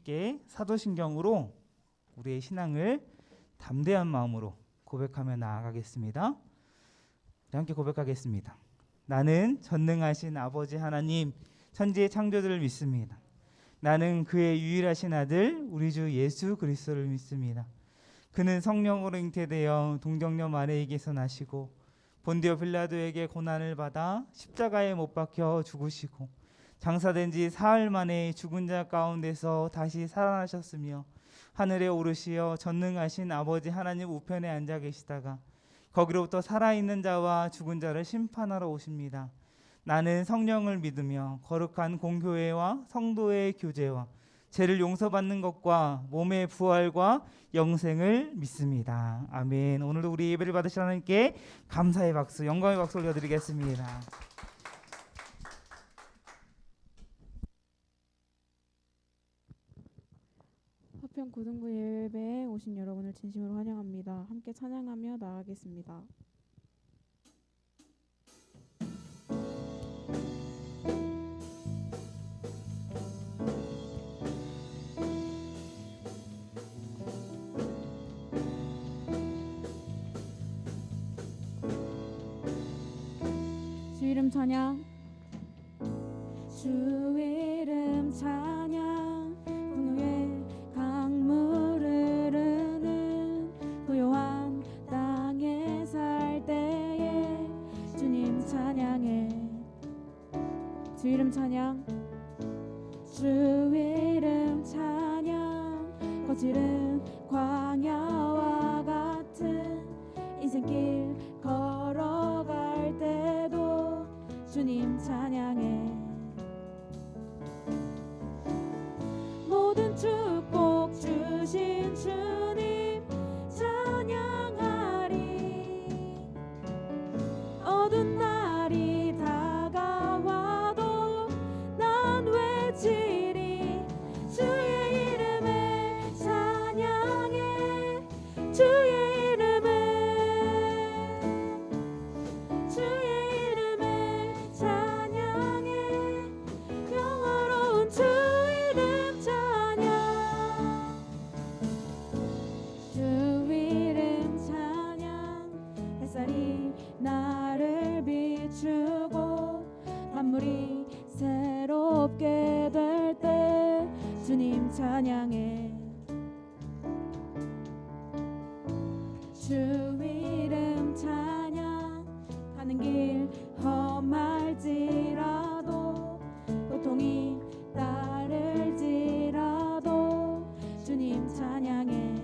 함께 사도신경으로 우리의 신앙을 담대한 마음으로 고백하며 나아가겠습니다. 함께 고백하겠습니다. 나는 전능하신 아버지 하나님 천지의 창조주를 믿습니다. 나는 그의 유일하신 아들 우리 주 예수 그리스도를 믿습니다. 그는 성령으로 잉태되어 동정녀 마리아에게서 나시고 본디오 빌라도에게 고난을 받아 십자가에 못 박혀 죽으시고 장사된 지 사흘 만에 죽은 자 가운데서 다시 살아나셨으며 하늘에 오르시어 전능하신 아버지 하나님 우편에 앉아 계시다가 거기로부터 살아있는 자와 죽은 자를 심판하러 오십니다. 나는 성령을 믿으며 거룩한 공교회와 성도의 교제와 죄를 용서받는 것과 몸의 부활과 영생을 믿습니다. 아멘. 오늘도 우리 예배를 받으신 하나님께 감사의 박수, 영광의 박수 올려드리겠습니다. 화평 고등부 예배에 오신 여러분을 진심으로 환영합니다. 함께 찬양하며 나아가겠습니다. 주 이름 찬양. 주 이름 찬양. 공유의 강물 흐르는 고요한 땅에 살 때에 주님 찬양해. 주 이름 찬양. 주 이름 찬양. 거칠은 광야와 같은 인생길 걸어갈 때도 주님 찬양해. 모든 축복 주신 주님 찬양하리. 어두운 날이 다가와도 난 외치리. 주의 이름을 찬양해. 주의 이름을 찬양해. 영화로운 주 이름 찬양. 주 이름 찬양. 햇살이 나를 비추고 만물이 새롭게 될 때 주님 찬양해. 주 이름 찬양. 가는 길 험할지라도 고통이 따를지라도 주님 찬양해.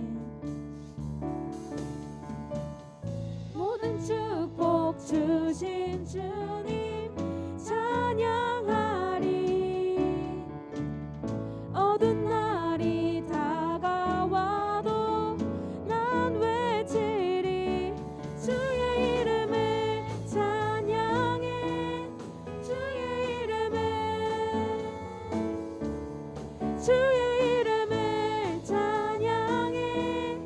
모든 축복 주신 주님 찬양하리. 어두운 날이 다가와도 난 외치리. 주의 이름을 찬양해. 주의 이름을 찬양해.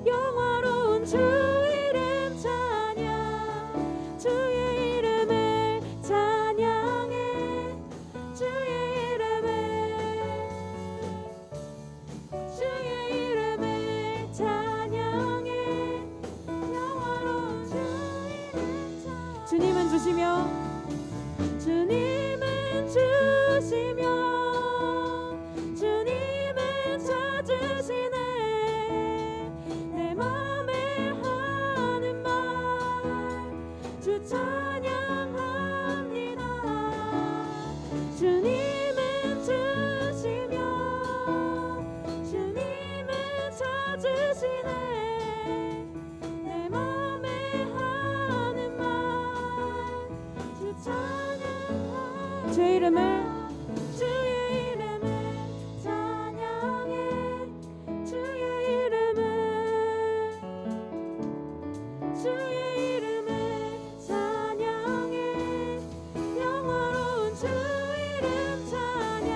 영화로운 주 이름 찬양. 주의 이름을 찬양해. 주의 이름을 찬양해. 영화로운 주 이름 찬양. 주님은 주시며 주님은 찾으시네. 내 맘에 하는 말 주 찬양합니다. 주님은 주시며 주님은 찾으시네. 내 맘에 하는 말 주 찬양합니다. 주의 이름을 찬양해. 주의 이름을 찬양해. 영화로운 주 이름 찬양.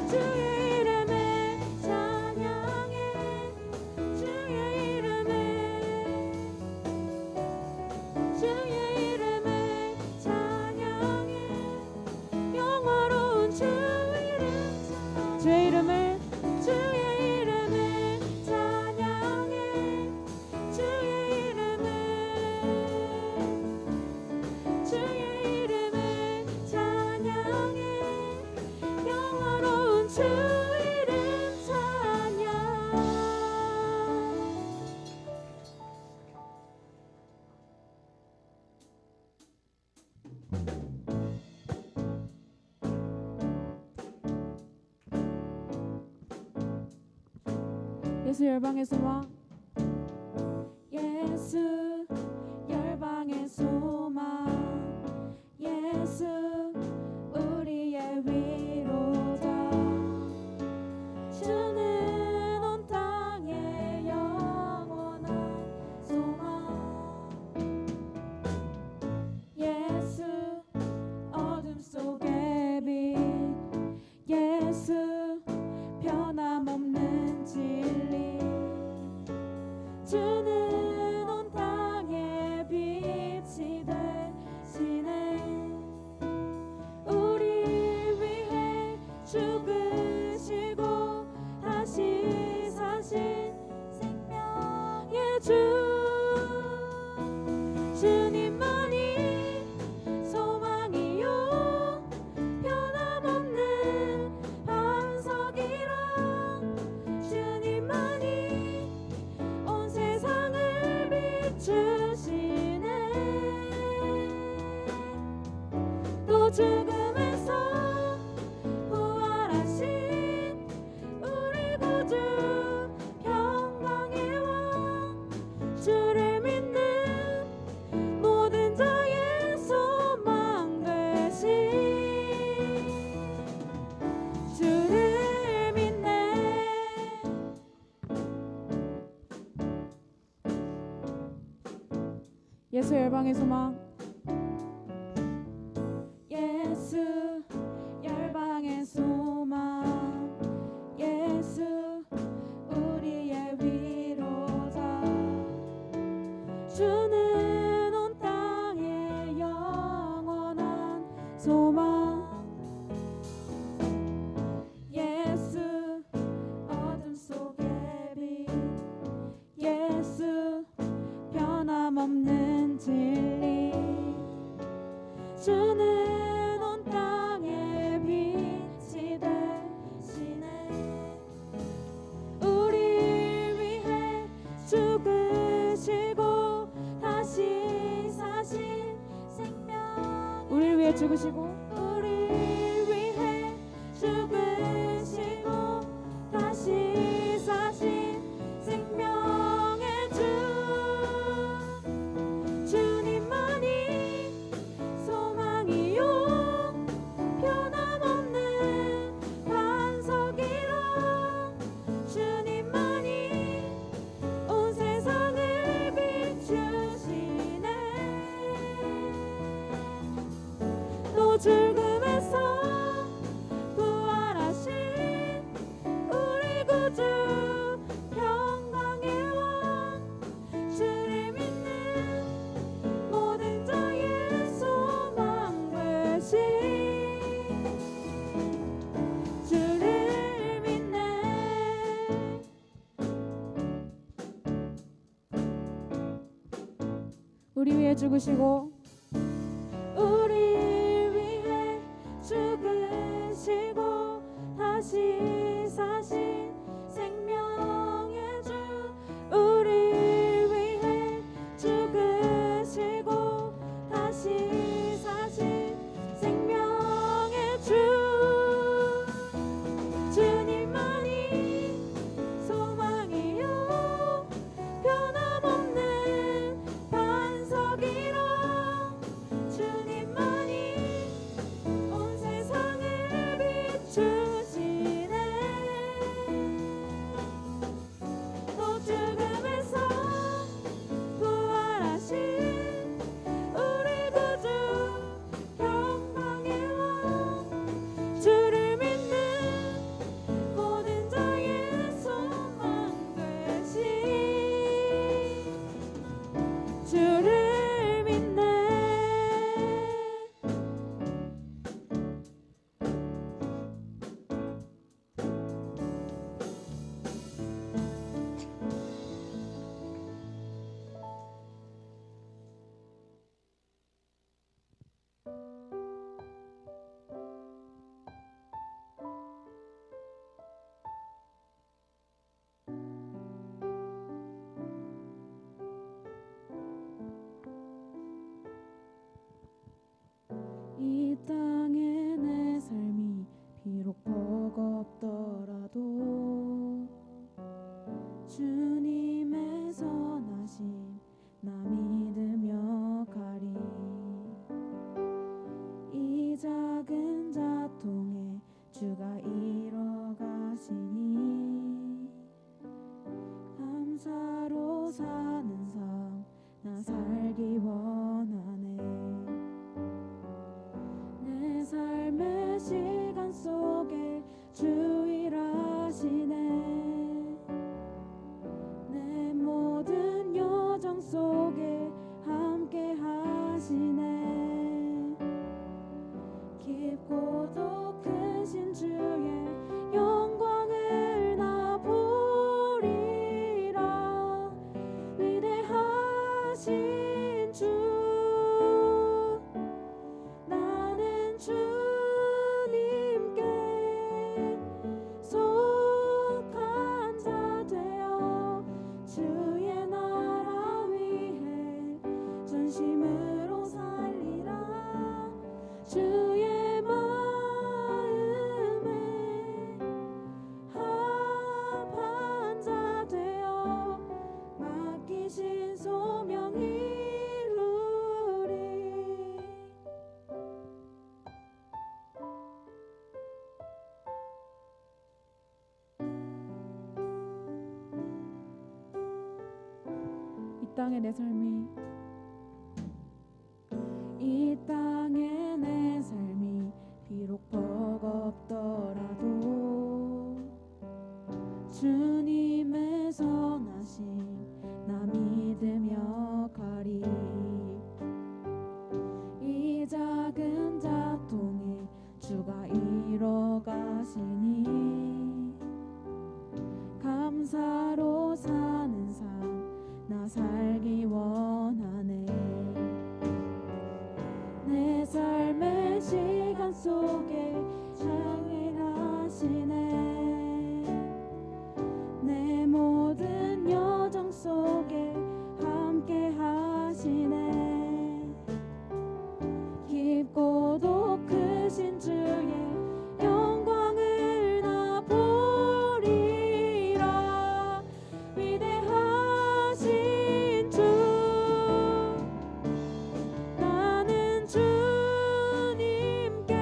주의 이름을 찬양해. 주의 이름을 찬양해. 영화로운 예수 열방의 소망 예수 열방의 소망 예수 우리의 위로자 주는 온 땅의 영원한 소망 예수 어둠 속의 빛 예수 변함없는 진리 주는 온 땅의 빛이 되시네 우리 위해 죽으시고 다시 사신 생명의 주 주님만이 소망이요 변함없는 반석이라 주님만이 온 세상을 비추시네 또 죽음에서 부활하신 우리 구주 평강의 왕 주를 믿는 모든 자의 소망 되신 주를 믿네 예수 열방의 소망 예수 열방의 소망 예수 우리의 위로자 주는 온 땅의 영원한 소망 예수 어둠 속의 빛 예수 변함없는 진리 주는 온 땅의 빛이 되시네 우리 위해 죽으시고 다시 사신 생명 우리를 위해 죽으시고 우리 위해 죽으시고 다시 사신 생명의 주 주님만이 소망이요 변함없는 반석이라 주님만이 온 세상을 비추시네 또 죽음에서 부활하신 우리 구주 평강의 왕 주를 믿는 모든 자의 소망 되신 주를 믿네 우리 위해 죽으시고 우리 위해 죽으시고 다시 사신 생명의 주 우리 위해 죽으시고 다시 사신 생명의 주 주님만이 소망이요 변함없는 반석이라 땅의 내 삶이 이 땅의 내 삶이 비록 버겁더라도 주님의 선하심 나 믿으며 가리. 이 작은 자통에 주가 이뤄가시니 감사로 사는 삶 나 살기 원하네. 내 삶의 시간 속에 창일하시네. 내 모든 여정 속에 함께 하시네. 깊고도 크신 주의 영광을 나 보리라. 위대하신 주 나는 주님께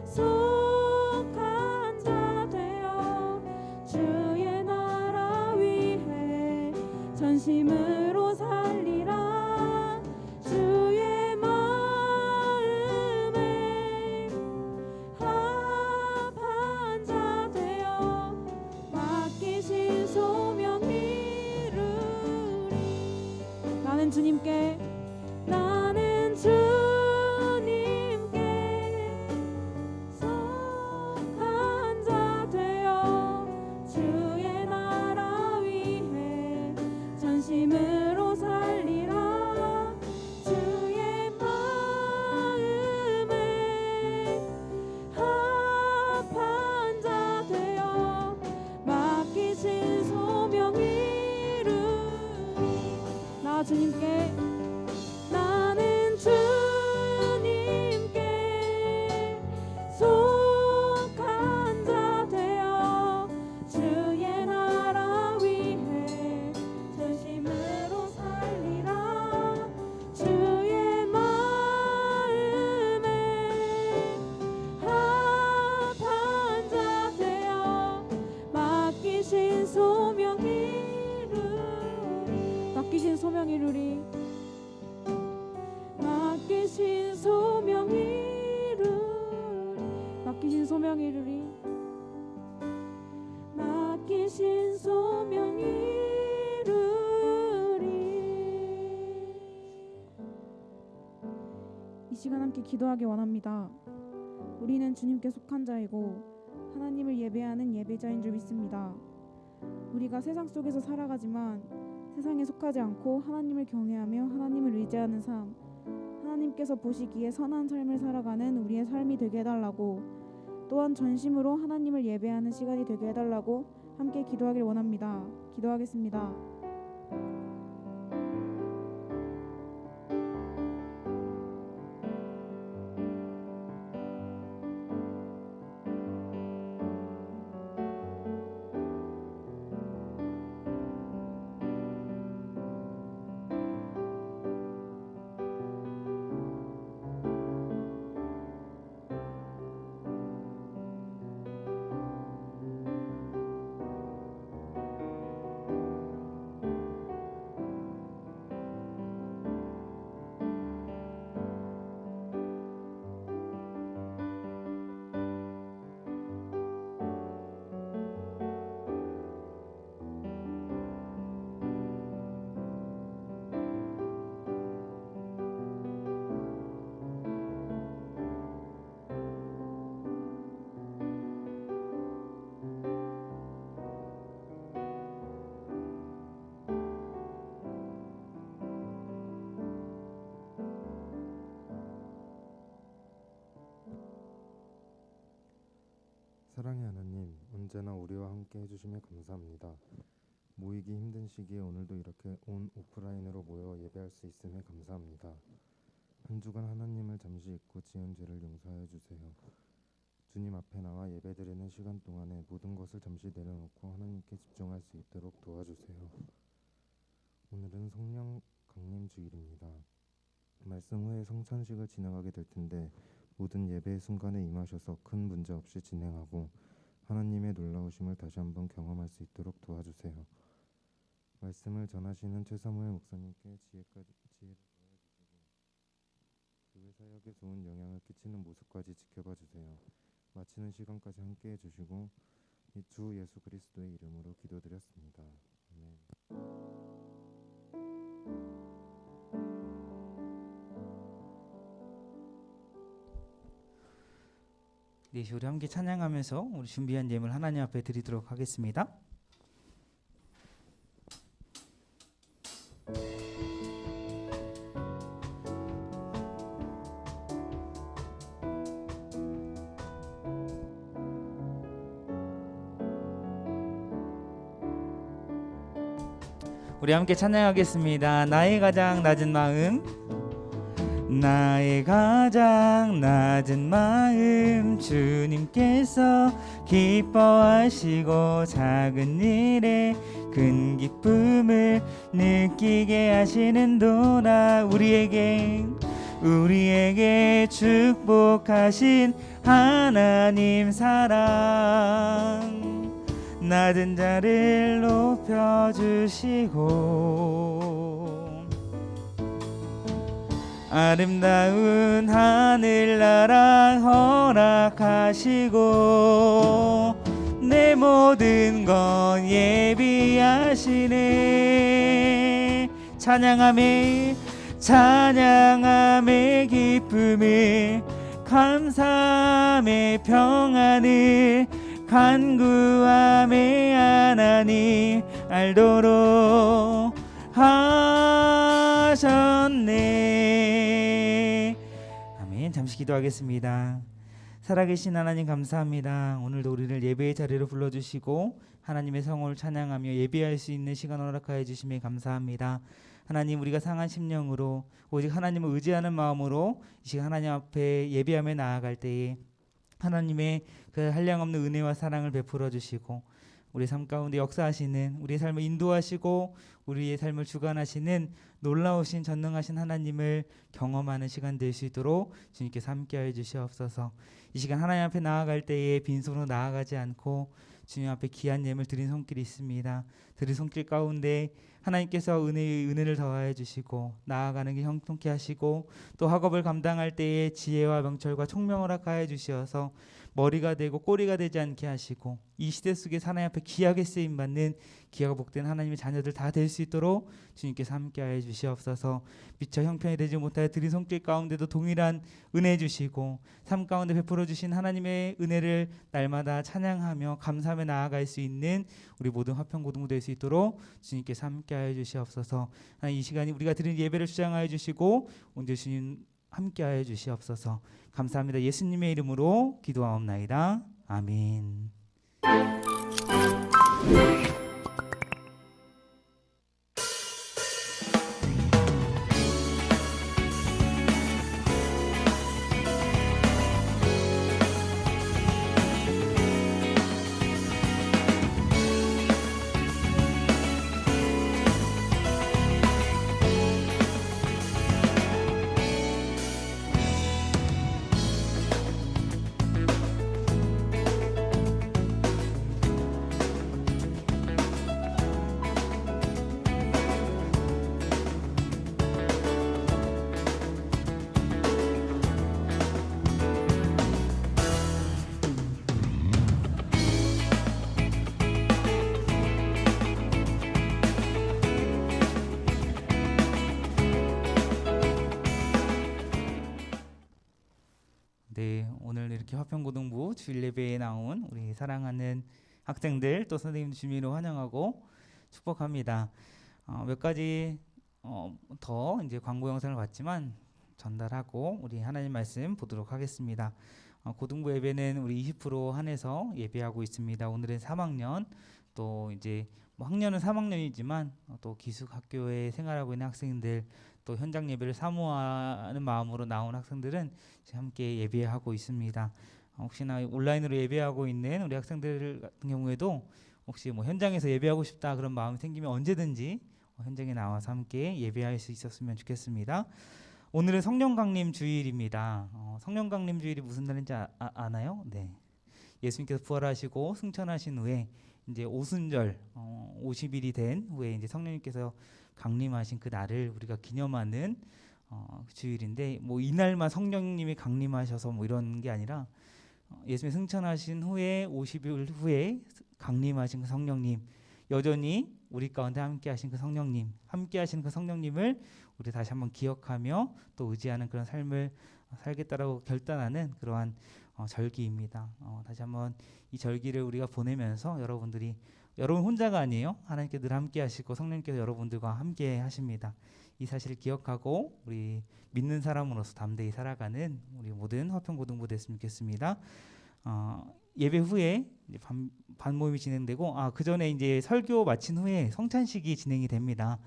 속한 자 되어 주의 나라 위해 전심으로 살리라. 주의 마음에 합한 자 되어 맡기신 소명 이루리. 나는 주님께 속한 자 되어 주의 나라 위해 전심으로 살리라. 주의 마음에 합한 자 되어 맡기신 소명 이루리. 나 주님께 나는 주님께 속한 자 되어 주의 나라 위해 전심으로 살리라. 주의 마음에 합한 자 되어 맡기신 소명 이루리. 맡기신 소명 이루리. 맡기신 소명 이루리. 맡기신 소명 이루리. 맡기신 소명 이루리. 이 시간 함께 기도하기 원합니다. 우리는 주님께 속한 자이고 하나님을 예배하는 예배자인 줄 믿습니다. 우리가 세상 속에서 살아가지만 세상에 속하지 않고 하나님을 경외하며 하나님을 의지하는 삶, 하나님께서 보시기에 선한 삶을 살아가는 우리의 삶이 되게 해달라고, 또한 전심으로 하나님을 예배하는 시간이 되게 해달라고 함께 기도하길 원합니다. 기도하겠습니다. 사랑의 하나님, 언제나 우리와 함께 해주심에 감사합니다. 모이기 힘든 시기에 오늘도 이렇게 온 오프라인으로 모여 예배할 수 있음에 감사합니다. 한 주간 하나님을 잠시 잊고 지은 죄를 용서하여 주세요. 주님 앞에 나와 예배드리는 시간 동안에 모든 것을 잠시 내려놓고 하나님께 집중할 수 있도록 도와주세요. 오늘은 성령 강림 주일입니다. 말씀 후에 성찬식을 진행하게 될 텐데 모든 예배의 순간에 임하셔서 큰 문제 없이 진행하고 하나님의 놀라우심을 다시 한번 경험할 수 있도록 도와주세요. 말씀을 전하시는 최사무엘 목사님께 지혜를 더해주시고 교회 사역에 좋은 영향을 끼치는 모습까지 지켜봐 주세요. 마치는 시간까지 함께해 주시고 이 주 예수 그리스도의 이름으로 기도드렸습니다. 아멘. 네, 우리 함께 찬양하면서 우리 준비한 예물 하나님 앞에 드리도록 하겠습니다. 우리 함께 찬양하겠습니다. 나의 가장 낮은 마음, 나의 가장 낮은 마음 주님께서 기뻐하시고 작은 일에 큰 기쁨을 느끼게 하시는도다. 우리에게 축복하신 하나님 사랑, 낮은 자를 높여주시고 아름다운 하늘나라 허락하시고 내 모든 건 예비하시네. 찬양함의 기쁨을, 감사함의 평안을 간구함의 하나님 알도록 하셨네. 아멘. 잠시 기도하겠습니다. 살아계신 하나님 감사합니다. 오늘도 우리를 예배의 자리로 불러주시고 하나님의 성을 찬양하며 예배할 수 있는 시간 허락하여 주심에 감사합니다. 하나님, 우리가 상한 심령으로 오직 하나님을 의지하는 마음으로 이 시간 하나님 앞에 예배하며 나아갈 때에 하나님의 그 한량없는 은혜와 사랑을 베풀어 주시고 우리 삶 가운데 역사하시는, 우리의 삶을 인도하시고 우리의 삶을 주관하시는 놀라우신 전능하신 하나님을 경험하는 시간 될 수 있도록 주님께서 함께하여 주시옵소서. 이 시간 하나님 앞에 나아갈 때에 빈손으로 나아가지 않고 주님 앞에 귀한 예물 드린 손길이 있습니다. 드린 손길 가운데 하나님께서 은혜를 더하여 주시고 나아가는 게 형통케 하시고 또 학업을 감당할 때에 지혜와 명철과 총명을 허락하여 주시어서 머리가 되고 꼬리가 되지 않게 하시고 이 시대 속에 하나님 앞에 귀하게 쓰임받는 귀하고 복된 하나님의 자녀들 다 될 수 있도록 주님께서 함께하여 주시옵소서. 미처 형편이 되지 못하여 드린 손길 가운데도 동일한 은혜 주시고 삶 가운데 베풀어 주신 하나님의 은혜를 날마다 찬양하며 감사하며 나아갈 수 있는 우리 모든 화평고등부 될 수 있도록 주님께서 함께하여 주시옵소서. 이 시간이 우리가 드린 예배를 주장하여 주시고 오늘 주님 함께하여 주시옵소서. 감사합니다. 예수님의 이름으로 기도하옵나이다. 아멘. 네, 오늘 이렇게 화평고등부 주일 예배에 나온 우리 사랑하는 학생들 또 선생님 주민으로 환영하고 축복합니다. 몇 가지 더 이제 광고 영상을 봤지만 전달하고 우리 하나님 말씀 보도록 하겠습니다. 고등부 예배는 우리 20% 한해서 예배하고 있습니다. 오늘은 3학년 또 이제 뭐 학년은 3학년이지만 또 기숙학교에 생활하고 있는 학생들 또 현장 예배를 사모하는 마음으로 나온 학생들은 함께 예배하고 있습니다. 혹시나 온라인으로 예배하고 있는 우리 학생들 같은 경우에도 혹시 뭐 현장에서 예배하고 싶다 그런 마음이 생기면 언제든지 현장에 나와서 함께 예배할 수 있었으면 좋겠습니다. 오늘은 성령 강림 주일입니다. 성령 강림 주일이 무슨 날인지 아나요? 네. 예수님께서 부활하시고 승천하신 후에 이제 오순절 50일이 된 후에 이제 성령님께서 강림하신 그 날을 우리가 기념하는 주일인데 뭐 이날만 성령님이 강림하셔서 뭐 이런 게 아니라 예수님 승천하신 후에 50일 후에 강림하신 그 성령님, 여전히 우리 가운데 함께 하신 그 성령님, 함께 하신 그 성령님을 우리 다시 한번 기억하며 또 의지하는 그런 삶을 살겠다라고 결단하는 그러한 절기입니다. 다시 한번 이 절기를 우리가 보내면서 여러분 혼자가 아니에요. 하나님께 늘 함께 하시고 성령님께서 여러분들과 함께 하십니다. 이 사실을 기억하고 우리 믿는 사람으로서 담대히 살아가는 우리 모든 화평고등부 됐으면 좋겠습니다. 예배 후에 이제 반모임이 진행되고 그 전에 이제 설교 마친 후에 성찬식이 진행이 됩니다.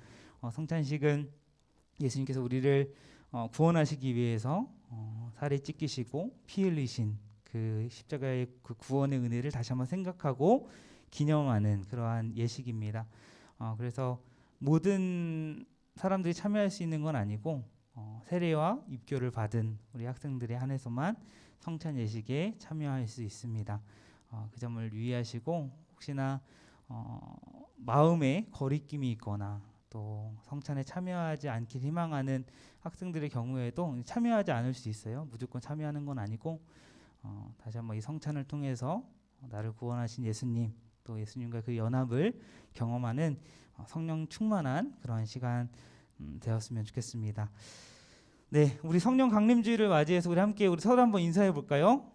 성찬식은 예수님께서 우리를 구원하시기 위해서 살에 찢기시고 피 흘리신 그 십자가의 그 구원의 은혜를 다시 한번 생각하고 기념하는 그러한 예식입니다. 그래서 모든 사람들이 참여할 수 있는 건 아니고 세례와 입교를 받은 우리 학생들에 한해서만 성찬 예식에 참여할 수 있습니다. 그 점을 유의하시고 혹시나 마음에 거리낌이 있거나 또 성찬에 참여하지 않길 희망하는 학생들의 경우에도 참여하지 않을 수 있어요. 무조건 참여하는 건 아니고 다시 한번 이 성찬을 통해서 나를 구원하신 예수님 또 예수님과 그 연합을 경험하는 성령 충만한 그런 시간 되었으면 좋겠습니다. 네, 우리 성령 강림주일을 맞이해서 우리 서로 한번 인사해 볼까요?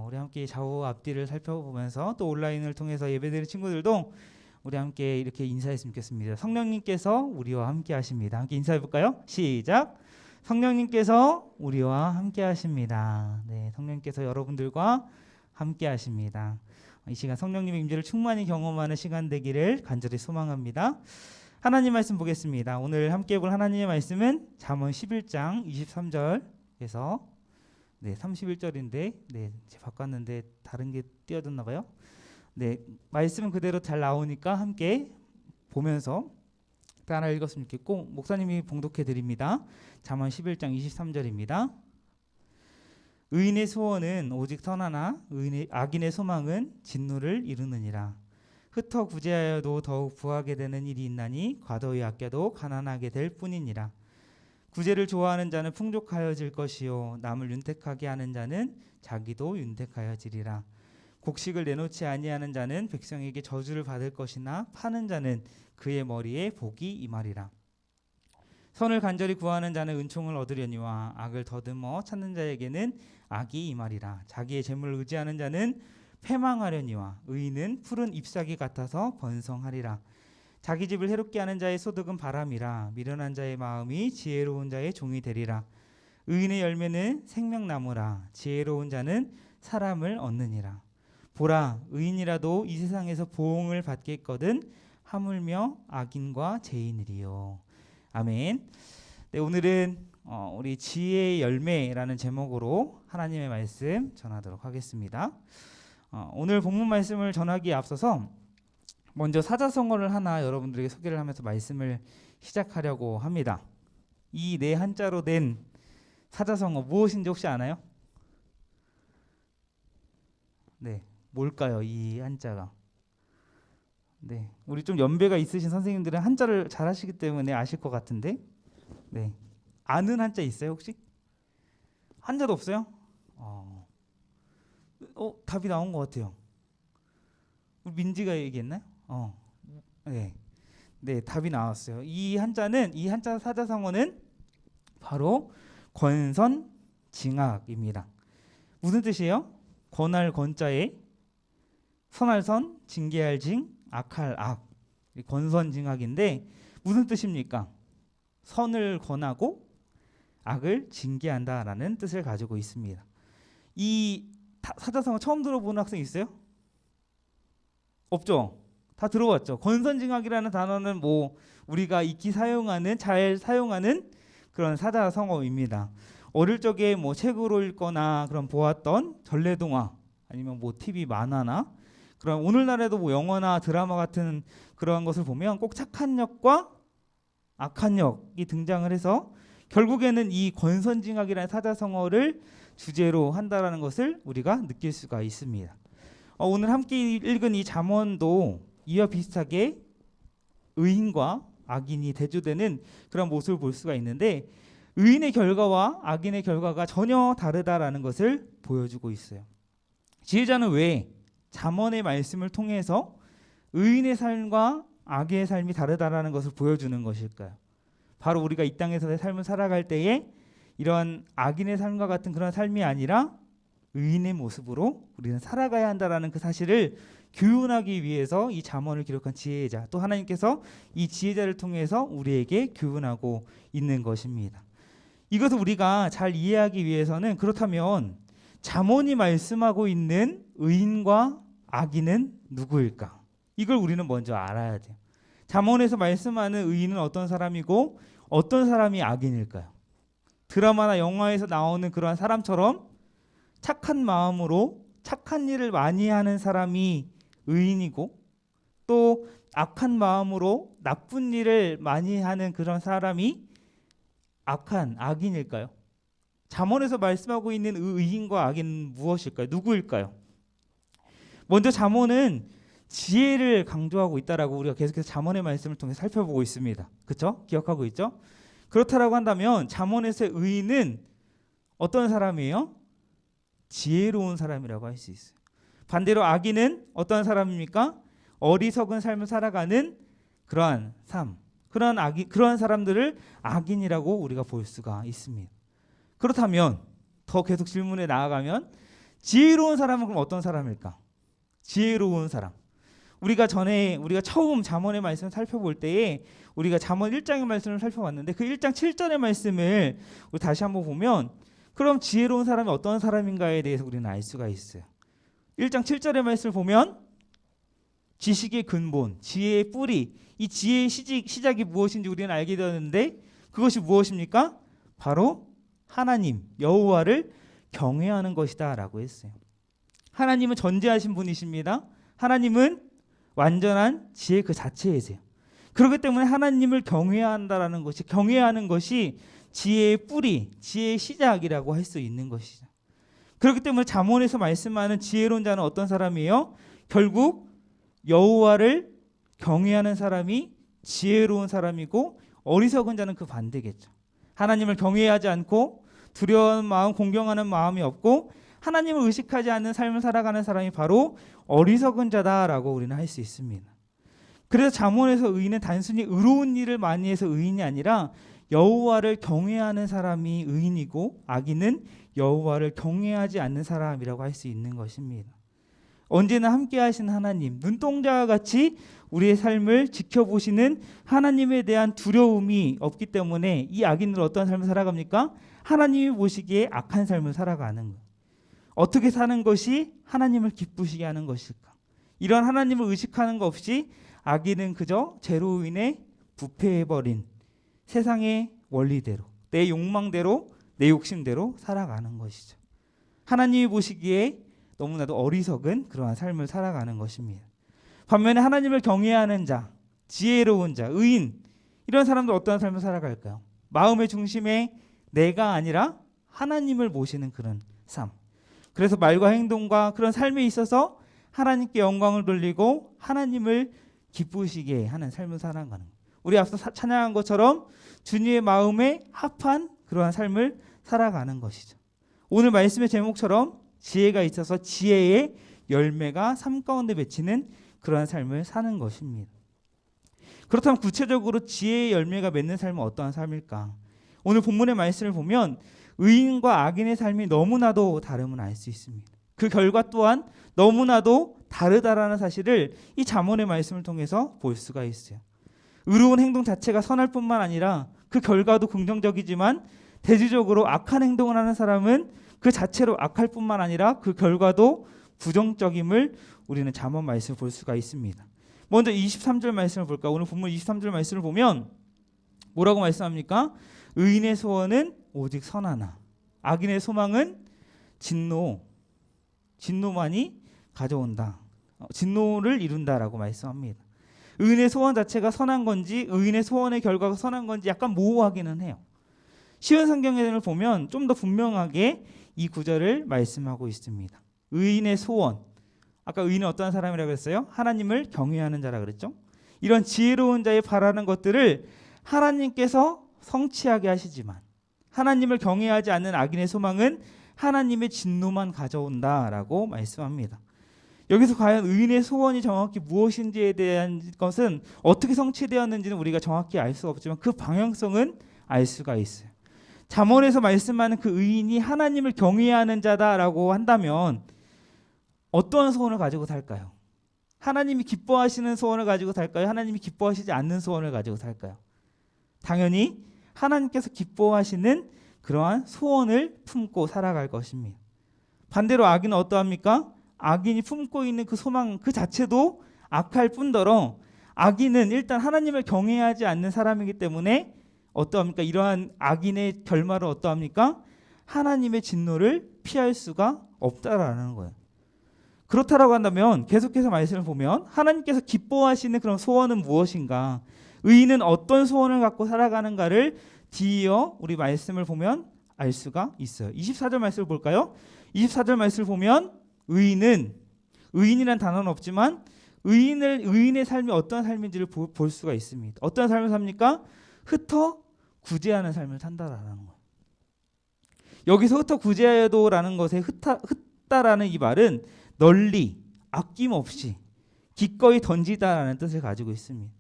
우리 함께 좌우 앞뒤를 살펴보면서 또 온라인을 통해서 예배드리는 친구들도 우리 함께 이렇게 인사했으면 좋겠습니다. 성령님께서 우리와 함께 하십니다. 함께 인사해 볼까요? 시작. 성령님께서 우리와 함께 하십니다. 네, 성령님께서 여러분들과 함께 하십니다. 이 시간 성령님의 임재를 충만히 경험하는 시간 되기를 간절히 소망합니다. 하나님 말씀 보겠습니다. 오늘 함께 볼 하나님의 말씀은 잠언 11장 23절에서 31절인데 제가 바꿨는데 다른 게 띄어졌나 봐요. 말씀은 그대로 잘 나오니까 함께 보면서 따라 읽었으면 좋겠고 목사님이 봉독해 드립니다. 잠언 11장 23절입니다. 의인의 소원은 오직 선하나 악인의 소망은 진노를 이루느니라. 흩어 구제하여도 더욱 부하게 되는 일이 있나니 과도히 아껴도 가난하게 될 뿐이니라. 구제를 좋아하는 자는 풍족하여질 것이요 남을 윤택하게 하는 자는 자기도 윤택하여지리라. 곡식을 내놓지 아니하는 자는 백성에게 저주를 받을 것이나 파는 자는 그의 머리에 복이 임하리라. 선을 간절히 구하는 자는 은총을 얻으려니와 악을 더듬어 찾는 자에게는 악이 임하리라. 자기의 재물을 의지하는 자는 패망하려니와 의인은 푸른 잎사귀 같아서 번성하리라. 자기 집을 해롭게 하는 자의 소득은 바람이라. 미련한 자의 마음이 지혜로운 자의 종이 되리라. 의인의 열매는 생명나무라. 지혜로운 자는 사람을 얻느니라. 보라, 의인이라도 이 세상에서 보응을 받겠거든 하물며 악인과 죄인이리요. 아멘. 네, 오늘은 우리 지혜의 열매라는 제목으로 하나님의 말씀 전하도록 하겠습니다. 오늘 본문 말씀을 전하기에 앞서서 먼저 사자성어를 하나 여러분들에게 소개를 하면서 말씀을 시작하려고 합니다. 이 네 한자로 된 사자성어 무엇인지 혹시 아나요? 네, 뭘까요? 이 한자가. 네, 우리 좀 연배가 있으신 선생님들은 한자를 잘 하시기 때문에 아실 것 같은데, 아는 한자 있어요 혹시? 한자도 없어요? 답이 나온 것 같아요. 우리 민지가 얘기했나요? 네, 답이 나왔어요. 이 한자 사자성어는 바로 권선징악입니다. 무슨 뜻이에요? 권할 권자에 선할 선, 징계할 징, 악할 악. 권선징악인데 무슨 뜻입니까? 선을 권하고 악을 징계한다라는 뜻을 가지고 있습니다. 이 사자성어 처음 들어보는 학생 있어요? 없죠? 다 들어봤죠? 권선징악이라는 단어는 우리가 익히 잘 사용하는 그런 사자성어입니다. 어릴 적에 책으로 읽거나 그런 보았던 전래동화 아니면 TV 만화나 그런 오늘날에도 영화나 드라마 같은 그런 것을 보면 꼭 착한 역과 악한 역이 등장을 해서 결국에는 이 권선징악이라는 사자성어를 주제로 한다라는 것을 우리가 느낄 수가 있습니다. 오늘 함께 읽은 이 잠언도 이와 비슷하게 의인과 악인이 대조되는 그런 모습을 볼 수가 있는데 의인의 결과와 악인의 결과가 전혀 다르다라는 것을 보여주고 있어요. 지혜자는 왜 잠언의 말씀을 통해서 의인의 삶과 악의 삶이 다르다라는 것을 보여주는 것일까요? 바로 우리가 이 땅에서의 삶을 살아갈 때에 이런 악인의 삶과 같은 그런 삶이 아니라 의인의 모습으로 우리는 살아가야 한다라는 그 사실을 교훈하기 위해서 이 잠언을 기록한 지혜자, 또 하나님께서 이 지혜자를 통해서 우리에게 교훈하고 있는 것입니다. 이것을 우리가 잘 이해하기 위해서는 그렇다면 잠언이 말씀하고 있는 의인과 악인은 누구일까? 이걸 우리는 먼저 알아야 돼요. 잠언에서 말씀하는 의인은 어떤 사람이고 어떤 사람이 악인일까요? 드라마나 영화에서 나오는 그러한 사람처럼 착한 마음으로 착한 일을 많이 하는 사람이 의인이고 또 악한 마음으로 나쁜 일을 많이 하는 그런 사람이 악인일까요? 잠언에서 말씀하고 있는 의인과 악인은 무엇일까요? 누구일까요? 먼저 잠언은 지혜를 강조하고 있다라고 우리가 계속해서 잠언의 말씀을 통해 살펴보고 있습니다. 그렇죠? 기억하고 있죠? 그렇다라고 한다면 잠언에서의 의인은 어떤 사람이에요? 지혜로운 사람이라고 할 수 있어요. 반대로 악인은 어떤 사람입니까? 어리석은 삶을 살아가는 그러한 삶, 그러한 사람들을 악인이라고 우리가 볼 수가 있습니다. 그렇다면 더 계속 질문에 나아가면 지혜로운 사람은 그럼 어떤 사람일까? 지혜로운 사람. 우리가 처음 잠언의 말씀을 살펴볼 때에 우리가 잠언 1장의 말씀을 살펴봤는데 그 1장 7절의 말씀을 우리 다시 한번 보면 그럼 지혜로운 사람이 어떤 사람인가에 대해서 우리는 알 수가 있어요. 1장 7절의 말씀을 보면 지식의 근본, 지혜의 뿌리, 이 지혜의 시작이 무엇인지 우리는 알게 되었는데 그것이 무엇입니까? 바로 하나님, 여호와를 경외하는 것이다 라고 했어요. 하나님은 전지하신 분이십니다. 하나님은 완전한 지혜 그 자체이세요. 그렇기 때문에 하나님을 경외하는 것이 지혜의 뿌리, 지혜의 시작이라고 할 수 있는 것이죠. 그렇기 때문에 잠언에서 말씀하는 지혜로운 자는 어떤 사람이에요? 결국 여호와를 경외하는 사람이 지혜로운 사람이고 어리석은 자는 그 반대겠죠. 하나님을 경외하지 않고 두려운 마음, 공경하는 마음이 없고 하나님을 의식하지 않는 삶을 살아가는 사람이 바로 어리석은 자다라고 우리는 할 수 있습니다. 그래서 잠언에서 의인은 단순히 의로운 일을 많이 해서 의인이 아니라 여호와를 경외하는 사람이 의인이고 악인은 여호와를 경외하지 않는 사람이라고 할 수 있는 것입니다. 언제나 함께 하신 하나님, 눈동자와 같이 우리의 삶을 지켜보시는 하나님에 대한 두려움이 없기 때문에 이 악인들은 어떤 삶을 살아갑니까? 하나님이 보시기에 악한 삶을 살아가는 거예요. 어떻게 사는 것이 하나님을 기쁘시게 하는 것일까? 이런 하나님을 의식하는 것 없이 악인은 그저 죄로 인해 부패해버린 세상의 원리대로, 내 욕망대로, 내 욕심대로 살아가는 것이죠. 하나님이 보시기에 너무나도 어리석은 그러한 삶을 살아가는 것입니다. 반면에 하나님을 경외하는 자, 지혜로운 자, 의인, 이런 사람들 어떠한 삶을 살아갈까요? 마음의 중심에 내가 아니라 하나님을 모시는 그런 삶. 그래서 말과 행동과 그런 삶에 있어서 하나님께 영광을 돌리고 하나님을 기쁘시게 하는 삶을 살아가는 거예요. 우리 앞서 찬양한 것처럼 주님의 마음에 합한 그러한 삶을 살아가는 것이죠. 오늘 말씀의 제목처럼 지혜가 있어서 지혜의 열매가 삶 가운데 맺히는 그러한 삶을 사는 것입니다. 그렇다면 구체적으로 지혜의 열매가 맺는 삶은 어떠한 삶일까? 오늘 본문의 말씀을 보면 의인과 악인의 삶이 너무나도 다름을 알 수 있습니다. 그 결과 또한 너무나도 다르다라는 사실을 이 잠언의 말씀을 통해서 볼 수가 있어요. 의로운 행동 자체가 선할 뿐만 아니라 그 결과도 긍정적이지만 대지적으로 악한 행동을 하는 사람은 그 자체로 악할 뿐만 아니라 그 결과도 부정적임을 우리는 잠언 말씀을 볼 수가 있습니다. 먼저 23절 말씀을 볼까? 오늘 본문 23절 말씀을 보면 뭐라고 말씀합니까? 의인의 소원은 오직 선하나 악인의 소망은 진노만이 가져온다. 진노를 이룬다라고 말씀합니다. 의인의 소원 자체가 선한 건지 의인의 소원의 결과가 선한 건지 약간 모호하기는 해요. 쉬운 성경을 보면 좀 더 분명하게 이 구절을 말씀하고 있습니다. 의인의 소원, 아까 의인은 어떠한 사람이라고 그랬어요? 하나님을 경외하는 자라 그랬죠. 이런 지혜로운 자의 바라는 것들을 하나님께서 성취하게 하시지만 하나님을 경외하지 않는 악인의 소망은 하나님의 진노만 가져온다라고 말씀합니다. 여기서 과연 의인의 소원이 정확히 무엇인지에 대한 것은 어떻게 성취되었는지는 우리가 정확히 알 수 없지만 그 방향성은 알 수가 있어요. 잠언에서 말씀하는 그 의인이 하나님을 경외하는 자다라고 한다면 어떠한 소원을 가지고 살까요? 하나님이 기뻐하시는 소원을 가지고 살까요? 하나님이 기뻐하시지 않는 소원을 가지고 살까요? 당연히 하나님께서 기뻐하시는 그러한 소원을 품고 살아갈 것입니다. 반대로 악인은 어떠합니까? 악인이 품고 있는 그 소망 그 자체도 악할 뿐더러 악인은 일단 하나님을 경외하지 않는 사람이기 때문에 어떠합니까? 이러한 악인의 결말은 어떠합니까? 하나님의 진노를 피할 수가 없다라는 거예요. 그렇다라고 한다면 계속해서 말씀을 보면 하나님께서 기뻐하시는 그런 소원은 무엇인가? 의인은 어떤 소원을 갖고 살아가는가를 뒤이어 우리 말씀을 보면 알 수가 있어요. 24절 말씀을 볼까요? 24절 말씀을 보면 의인이란 단어는 없지만 의인의 삶이 어떤 삶인지를 볼 수가 있습니다. 어떤 삶을 삽니까? 흩어 구제하는 삶을 산다라는 거예요. 여기서 흩어 구제하여도라는 것에 흩다라는 이 말은 널리 아낌없이 기꺼이 던지다라는 뜻을 가지고 있습니다.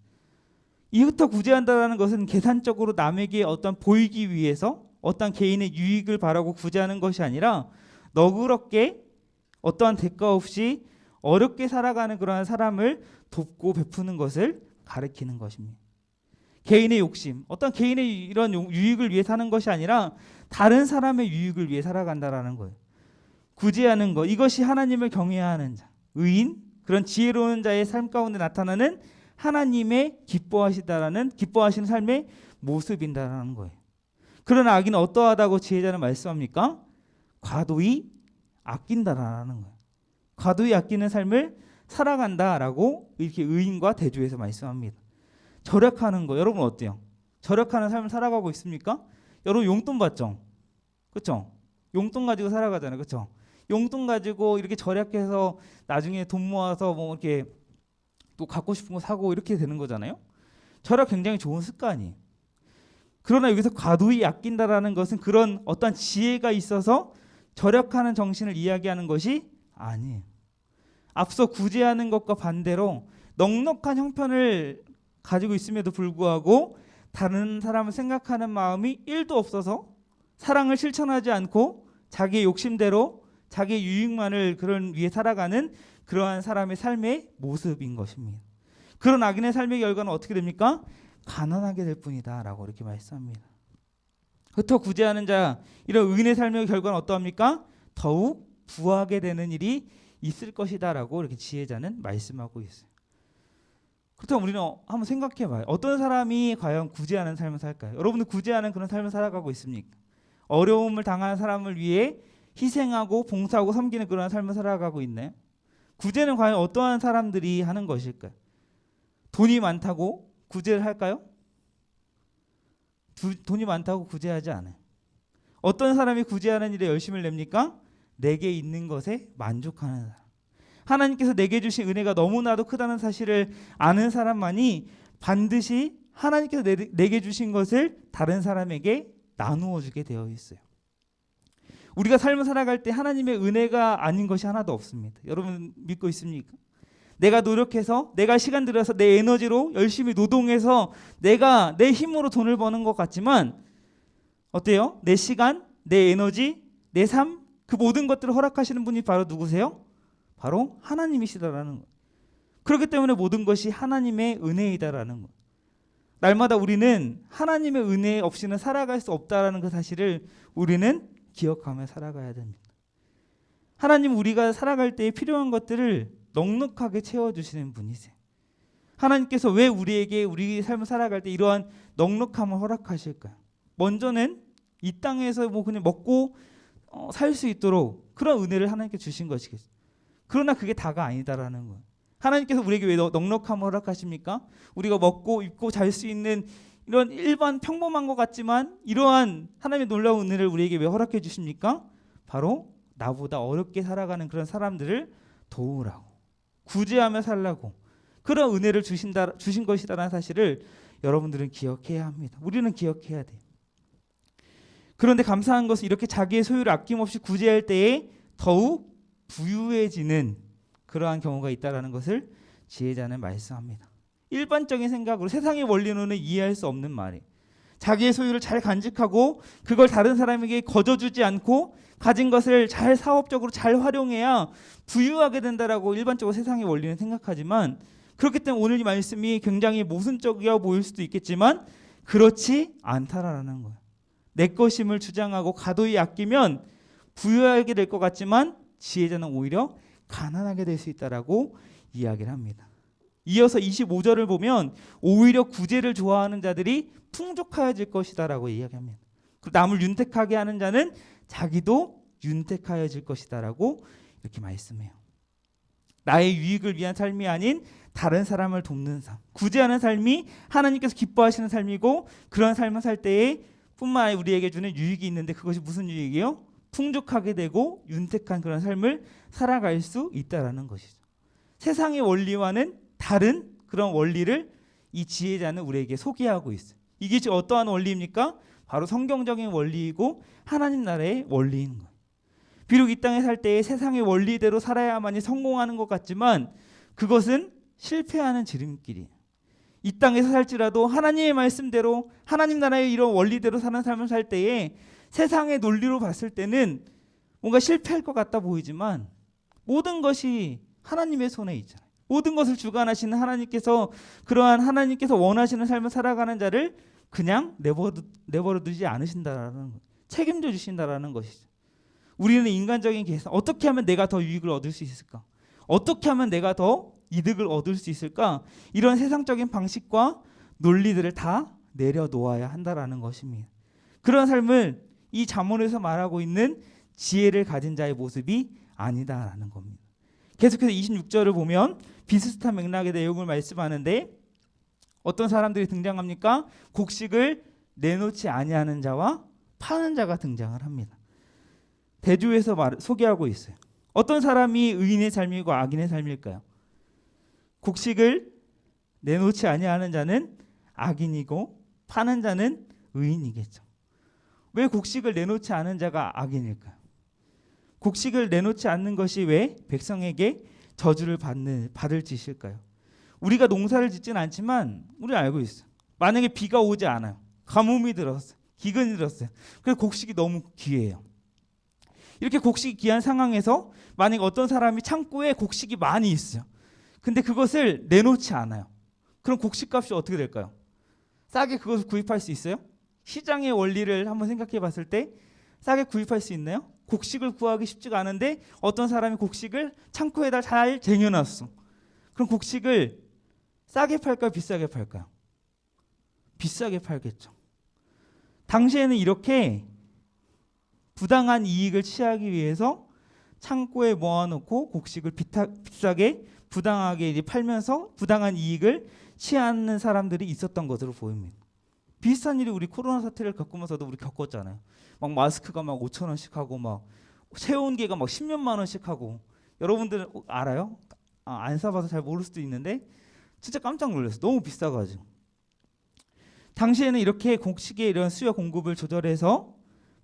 이 흩어 구제한다라는 것은 계산적으로 남에게 어떤 보이기 위해서 어떤 개인의 유익을 바라고 구제하는 것이 아니라 너그럽게 어떠한 대가 없이 어렵게 살아가는 그러한 사람을 돕고 베푸는 것을 가리키는 것입니다. 개인의 욕심, 어떤 개인의 이런 유익을 위해 사는 것이 아니라 다른 사람의 유익을 위해 살아간다라는 거예요. 구제하는 것, 이것이 하나님을 경외하는 자, 의인, 그런 지혜로운 자의 삶 가운데 나타나는 하나님의 기뻐하시는 삶의 모습인다라는 거예요. 그러나 악인은 어떠하다고 지혜자는 말씀합니까? 과도히 아낀다라는 거예요. 과도히 아끼는 삶을 살아간다라고 이렇게 의인과 대조해서 말씀합니다. 절약하는 거, 여러분 어때요? 절약하는 삶을 살아가고 있습니까? 여러분 용돈 받죠? 그렇죠? 용돈 가지고 살아가잖아요. 그렇죠? 용돈 가지고 이렇게 절약해서 나중에 돈 모아서 뭐 이렇게 또 갖고 싶은 거 사고 이렇게 되는 거잖아요. 절약 굉장히 좋은 습관이에요. 그러나 여기서 과도히 아낀다라는 것은 그런 어떤 지혜가 있어서 절약하는 정신을 이야기하는 것이 아니에요. 앞서 구제하는 것과 반대로 넉넉한 형편을 가지고 있음에도 불구하고 다른 사람을 생각하는 마음이 1도 없어서 사랑을 실천하지 않고 자기의 욕심대로 자기의 유익만을 그런 위해 살아가는 그러한 사람의 삶의 모습인 것입니다. 그런 악인의 삶의 결과는 어떻게 됩니까? 가난하게 될 뿐이다 라고 이렇게 말씀합니다. 흩어 구제하는 자, 이런 의인의 삶의 결과는 어떠합니까? 더욱 부하게 되는 일이 있을 것이다 라고 이렇게 지혜자는 말씀하고 있어요. 그렇다면 우리는 한번 생각해 봐요. 어떤 사람이 과연 구제하는 삶을 살까요? 여러분들 구제하는 그런 삶을 살아가고 있습니까? 어려움을 당하는 사람을 위해 희생하고 봉사하고 섬기는 그런 삶을 살아가고 있나요? 구제는 과연 어떠한 사람들이 하는 것일까요? 돈이 많다고 구제를 할까요? 돈이 많다고 구제하지 않아요. 어떤 사람이 구제하는 일에 열심을 냅니까? 내게 있는 것에 만족하는 사람. 하나님께서 내게 주신 은혜가 너무나도 크다는 사실을 아는 사람만이 반드시 하나님께서 내게 주신 것을 다른 사람에게 나누어 주게 되어 있어요. 우리가 삶을 살아갈 때 하나님의 은혜가 아닌 것이 하나도 없습니다. 여러분 믿고 있습니까? 내가 노력해서 내가 시간 들여서 내 에너지로 열심히 노동해서 내가 내 힘으로 돈을 버는 것 같지만 어때요? 내 시간, 내 에너지, 내 삶, 그 모든 것들을 허락하시는 분이 바로 누구세요? 바로 하나님이시다라는 것. 그렇기 때문에 모든 것이 하나님의 은혜이다라는 것. 날마다 우리는 하나님의 은혜 없이는 살아갈 수 없다라는 그 사실을 우리는 기억하며 살아가야 됩니다. 하나님 우리가 살아갈 때에 필요한 것들을 넉넉하게 채워주시는 분이세요. 하나님께서 왜 우리에게 우리 삶을 살아갈 때 이러한 넉넉함을 허락하실까요? 먼저는 이 땅에서 뭐 그냥 먹고 살 수 있도록 그런 은혜를 하나님께 주신 것이겠죠. 그러나 그게 다가 아니다라는 거예요. 하나님께서 우리에게 왜 넉넉함을 허락하십니까? 우리가 먹고 입고 잘 수 있는 이런 일반 평범한 것 같지만 이러한 하나님의 놀라운 은혜를 우리에게 왜 허락해 주십니까? 바로 나보다 어렵게 살아가는 그런 사람들을 도우라고. 구제하며 살라고 그런 은혜를 주신 것이다라는 사실을 여러분들은 기억해야 합니다. 우리는 기억해야 돼요. 그런데 감사한 것은 이렇게 자기의 소유를 아낌없이 구제할 때에 더욱 부유해지는 그러한 경우가 있다는 것을 지혜자는 말씀합니다. 일반적인 생각으로 세상의 원리로는 이해할 수 없는 말이에요. 자기의 소유를 잘 간직하고 그걸 다른 사람에게 거저주지 않고 가진 것을 잘 사업적으로 잘 활용해야 부유하게 된다라고 일반적으로 세상의 원리는 생각하지만, 그렇기 때문에 오늘 이 말씀이 굉장히 모순적이어 보일 수도 있겠지만 그렇지 않다라는 거예요. 내 것임을 주장하고 과도히 아끼면 부유하게 될 것 같지만 지혜자는 오히려 가난하게 될 수 있다라고 이야기를 합니다. 이어서 25절을 보면 오히려 구제를 좋아하는 자들이 풍족하여질 것이다라고 이야기합니다. 그리고 남을 윤택하게 하는 자는 자기도 윤택하여질 것이다라고 이렇게 말씀해요. 나의 유익을 위한 삶이 아닌 다른 사람을 돕는 삶, 구제하는 삶이 하나님께서 기뻐하시는 삶이고, 그런 삶을 살 때에 뿐만 아니라 우리에게 주는 유익이 있는데, 그것이 무슨 유익이요? 풍족하게 되고 윤택한 그런 삶을 살아갈 수 있다라는 것이죠. 세상의 원리와는 다른 그런 원리를 이 지혜자는 우리에게 소개하고 있어요. 이게 지금 어떠한 원리입니까? 바로 성경적인 원리이고 하나님 나라의 원리인 거예요. 비록 이 땅에 살 때에 세상의 원리대로 살아야만이 성공하는 것 같지만 그것은 실패하는 지름길이에요. 이 땅에서 살지라도 하나님의 말씀대로 하나님 나라의 이런 원리대로 사는 삶을 살 때에 세상의 논리로 봤을 때는 뭔가 실패할 것 같다 보이지만 모든 것이 하나님의 손에 있잖아요. 모든 것을 주관하시는 하나님께서 그러한 하나님께서 원하시는 삶을 살아가는 자를 그냥 내버려 두지 않으신다라는 것, 책임져 주신다라는 것이죠. 우리는 인간적인 계산, 어떻게 하면 내가 더 유익을 얻을 수 있을까? 어떻게 하면 내가 더 이득을 얻을 수 있을까? 이런 세상적인 방식과 논리들을 다 내려놓아야 한다라는 것입니다. 그런 삶을 이 잠언에서 말하고 있는 지혜를 가진 자의 모습이 아니다라는 겁니다. 계속해서 26절을 보면 비슷한 맥락의 내용을 말씀하는데 어떤 사람들이 등장합니까? 곡식을 내놓지 아니하는 자와 파는 자가 등장을 합니다. 대조해서 소개하고 있어요. 어떤 사람이 의인의 삶이고 악인의 삶일까요? 곡식을 내놓지 아니하는 자는 악인이고 파는 자는 의인이겠죠. 왜 곡식을 내놓지 않은 자가 악인일까요? 곡식을 내놓지 않는 것이 왜 백성에게 저주를 받을 짓일까요? 우리가 농사를 짓지는 않지만 우리 알고 있어요. 만약에 비가 오지 않아요. 가뭄이 들었어요. 기근이 들었어요. 그래서 곡식이 너무 귀해요. 이렇게 곡식이 귀한 상황에서 만약에 어떤 사람이 창고에 곡식이 많이 있어요. 근데 그것을 내놓지 않아요. 그럼 곡식값이 어떻게 될까요? 싸게 그것을 구입할 수 있어요? 시장의 원리를 한번 생각해 봤을 때 싸게 구입할 수 있나요? 곡식을 구하기 쉽지가 않은데 어떤 사람이 곡식을 창고에다 잘 쟁여놨어. 그럼 곡식을 싸게 팔까요? 비싸게 팔까요? 비싸게 팔겠죠. 당시에는 이렇게 부당한 이익을 취하기 위해서 창고에 모아놓고 곡식을 비싸게 부당하게 이제 팔면서 부당한 이익을 취하는 사람들이 있었던 것으로 보입니다. 비슷한 일이 우리 코로나 사태를 겪으면서도 우리 겪었잖아요. 막 마스크가 막 5,000원씩 하고 막 세온개가 막 10몇만 원씩 하고, 여러분들 알아요? 안 사봐서 잘 모를 수도 있는데 진짜 깜짝 놀랐어요. 너무 비싸가지고. 당시에는 이렇게 곡식의 이런 수요 공급을 조절해서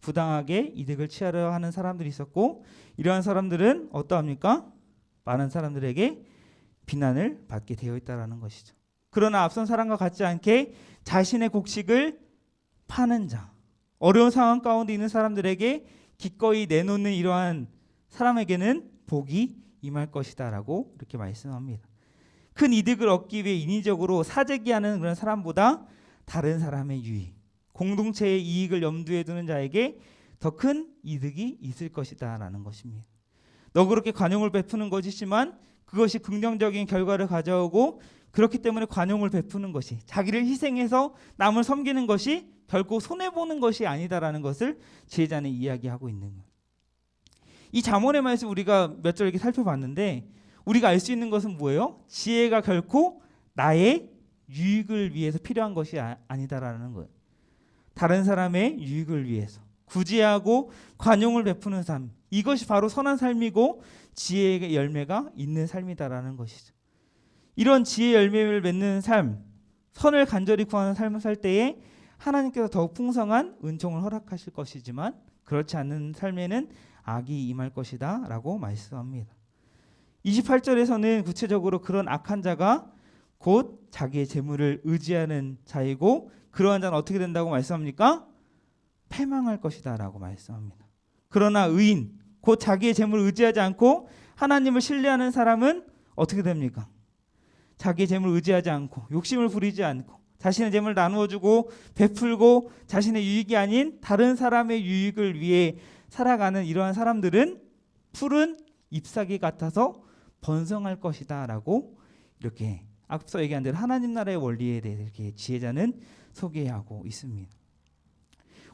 부당하게 이득을 취하려 하는 사람들이 있었고, 이러한 사람들은 어떠합니까? 많은 사람들에게 비난을 받게 되어 있다는 것이죠. 그러나 앞선 사람과 같지 않게 자신의 곡식을 파는 자, 어려운 상황 가운데 있는 사람들에게 기꺼이 내놓는 이러한 사람에게는 복이 임할 것이다라고 이렇게 말씀합니다. 큰 이득을 얻기 위해 인위적으로 사재기하는 그런 사람보다 다른 사람의 유익, 공동체의 이익을 염두에 두는 자에게 더 큰 이득이 있을 것이다라는 것입니다. 너그럽게 관용을 베푸는 것이지만 그것이 긍정적인 결과를 가져오고, 그렇기 때문에 관용을 베푸는 것이, 자기를 희생해서 남을 섬기는 것이 결코 손해보는 것이 아니다라는 것을 지혜자는 이야기하고 있는 거예요. 이 잠언의 말씀 우리가 몇 절 이렇게 살펴봤는데 우리가 알 수 있는 것은 뭐예요? 지혜가 결코 나의 유익을 위해서 필요한 것이 아니다라는 거예요. 다른 사람의 유익을 위해서 구제하고 관용을 베푸는 삶, 이것이 바로 선한 삶이고 지혜의 열매가 있는 삶이다라는 것이죠. 이런 지혜의 열매를 맺는 삶, 선을 간절히 구하는 삶을 살 때에 하나님께서 더욱 풍성한 은총을 허락하실 것이지만 그렇지 않는 삶에는 악이 임할 것이다 라고 말씀합니다. 28절에서는 구체적으로 그런 악한 자가 곧 자기의 재물을 의지하는 자이고 그러한 자는 어떻게 된다고 말씀합니까? 패망할 것이다 라고 말씀합니다. 그러나 의인, 곧 자기의 재물을 의지하지 않고 하나님을 신뢰하는 사람은 어떻게 됩니까? 자기의 재물을 의지하지 않고 욕심을 부리지 않고 자신의 재물을 나누어주고 베풀고 자신의 유익이 아닌 다른 사람의 유익을 위해 살아가는 이러한 사람들은 푸른 잎사귀 같아서 번성할 것이다 라고 이렇게 앞서 얘기한 대로 하나님 나라의 원리에 대해서 이렇게 지혜자는 소개하고 있습니다.